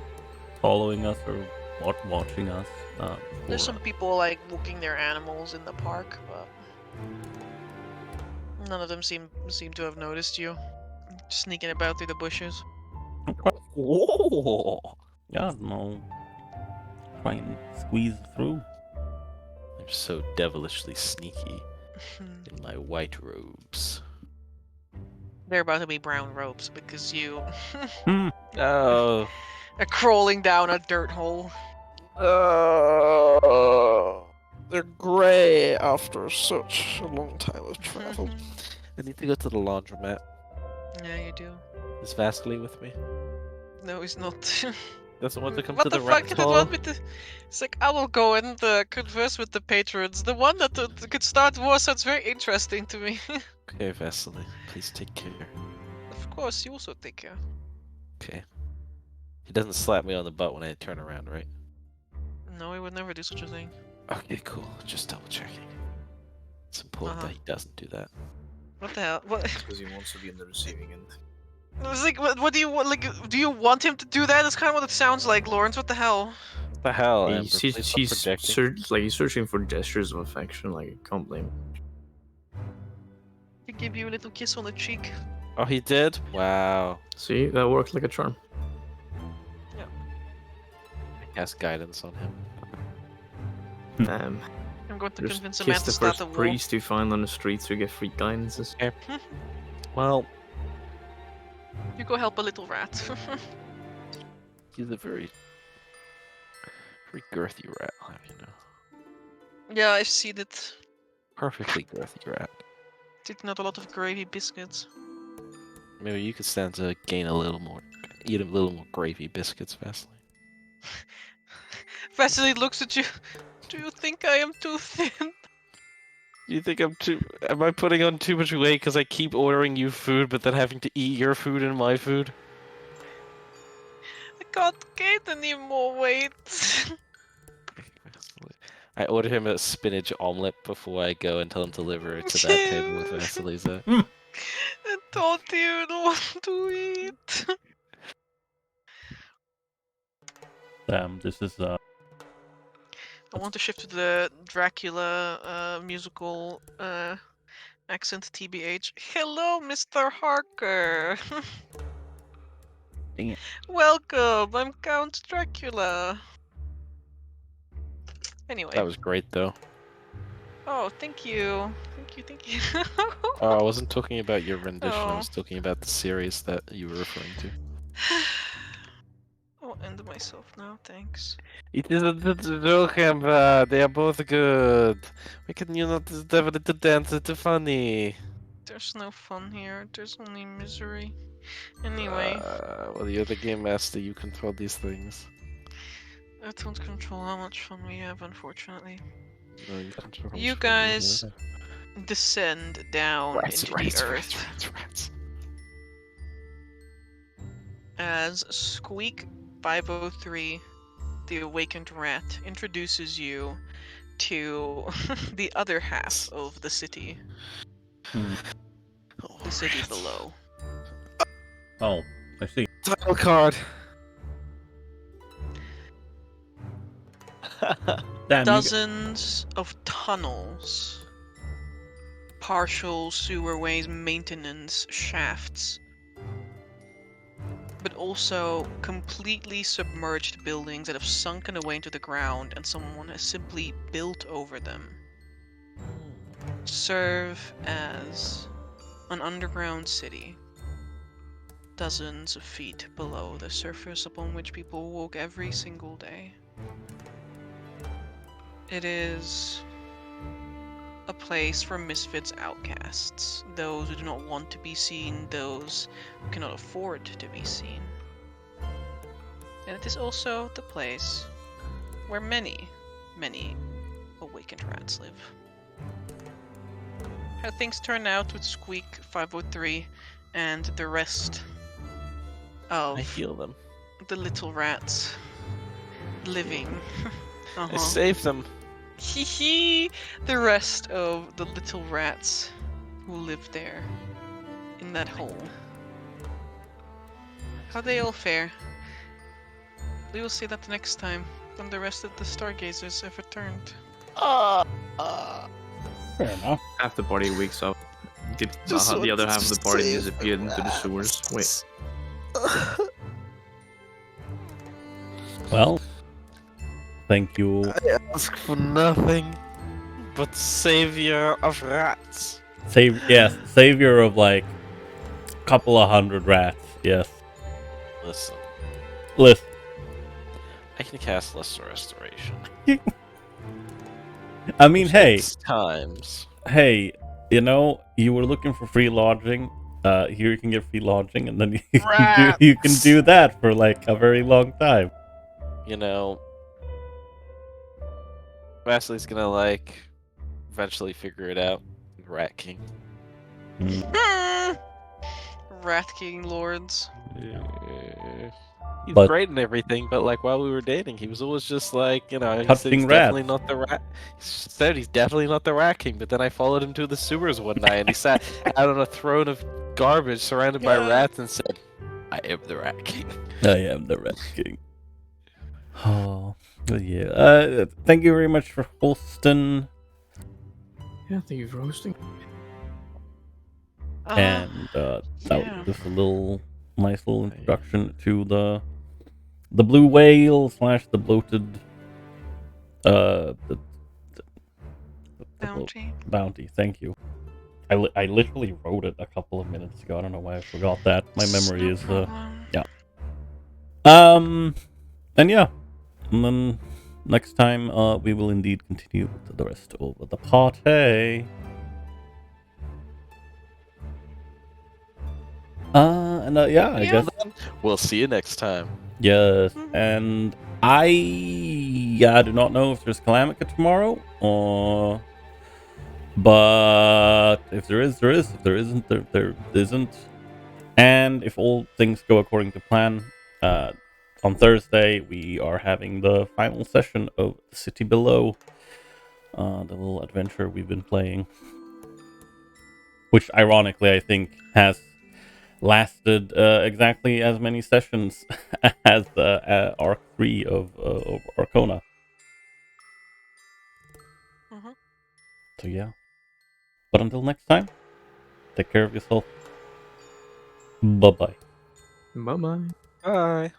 following us or watching us. There's some people like walking their animals in the park, but none of them seem to have noticed you sneaking about through the bushes. Whoa! Yeah, no. Try and squeeze through. I'm so devilishly sneaky in my white robes. They're about to be brown robes because you Oh. are crawling down a dirt hole. They're grey after such a long time of travel. I need to go to the laundromat. Yeah, you do. Is Vasily with me? No, he's not. Doesn't want to come What to the the fuck rec did it hall? want me to? It's like, I will go and converse with the patrons. The one that could start war sounds very interesting to me. Okay, Vasily, please take care. Of course, you also take care. Okay. He doesn't slap me on the butt when I turn around, right? No, he would never do such a thing. Okay, cool. Just double checking. It's important that he doesn't do that. What the hell? What? Because he wants to be in the receiving end. It's like, what do you want? Like, do you want him to do that? That's kind of what it sounds like, Lawrence. What the hell? What the hell, Amber? He's, Please stop projecting. he's searching for gestures of affection. Like, I can't blame him. He give you a little kiss on the cheek. Oh, he did? Wow. See, that worked like a charm. I cast guidance on him. Um, And going to Just convince a kiss man the to start first a war. priest you find on the streets to get free guidances. Well, You go help a little rat. he's a very girthy rat, you know. Yeah, I've seen it. Perfectly girthy rat. Did not a lot of gravy biscuits. Maybe you could stand to eat a little more gravy biscuits, Vaseline. Vasily looks at you. Do you think I am too thin? You think am I putting on too much weight because I keep ordering you food but then having to eat your food and my food? I can't gain any more weight. I order him a spinach omelet before I go and tell him to deliver it to that table with Vasily's at. I told you don't want to eat. Damn, this is I want to shift to the Dracula musical accent, TBH. Hello, Mr. Harker. Dang it. Welcome, I'm Count Dracula. Anyway. That was great though. Oh, thank you. Thank you. Oh, I wasn't talking about your rendition, I Oh. was talking about the series that you were referring to. I'll end myself now, thanks. It is a joke, they are both good. Why can you not endeavor to dance? It's funny. There's no fun here, there's only misery. Anyway, Well, you're the game master, you control these things. I don't control how much fun we have, unfortunately. No, you control how You much fun guys have. descend down into the earth Rats. as Squeak 503, the awakened rat, introduces you to the other half of the city. The city below. Oh, I see. Title card. Damn, Dozens of tunnels, partial sewerways, maintenance shafts, but also completely submerged buildings that have sunken away into the ground and someone has simply built over them, serve as an underground city, dozens of feet below the surface upon which people walk every single day. It is a place for misfits, outcasts, those who do not want to be seen, those who cannot afford to be seen. And it is also the place where many awakened rats live. How things turn out with Squeak 503 and the rest I of heal them. the little rats living. I save them. Hee the rest of the little rats who live there in that hole. How they all fare. We will see that next time when the rest of the Stargazers have returned. Fair enough. Half the party wakes up. Just The other half of the party save disappeared the into the sewers. Wait. Well, thank you. I ask for nothing but savior of rats. Savior of like a couple of hundred rats. Yes. Listen, Listen. I can cast Lesser Restoration. I mean, hey, 6 times. hey, you know, you were looking for free lodging. Here you can get free lodging, and then you can do that for like a very long time. You know, Vasily's gonna like eventually figure it out. Rat King. Rat King Lords. He's But- great and everything, but like while we were dating, he was always just like, you know, he said Touching he's rats. definitely not the rat. He said he's definitely not the Rat King, but then I followed him to the sewers one night and he sat out on a throne of garbage surrounded by rats and said, "I am the Rat King." I am the Rat King. Oh, yeah. Thank you very much for hosting. Yeah, thank you for hosting. And that yeah. was just a nice little introduction to the blue whale / the bloated Bounty. Bounty. Thank you. I literally wrote it a couple of minutes ago. I don't know why I forgot that. My memory No is problem. yeah. And yeah, and then next time we will indeed continue with the rest of the party. Yeah, I guess. We'll see you next time. Yes, Mhm. and I do not know if there's Calamica tomorrow, or but if there is, there is. If there isn't, there isn't. And if all things go according to plan, on Thursday we are having the final session of the City Below, the little adventure we've been playing, which ironically I think has lasted exactly as many sessions as Arc 3 of Arkhona. Mhm. So yeah. But until next time, take care of yourself. Bye bye. Bye bye. Bye.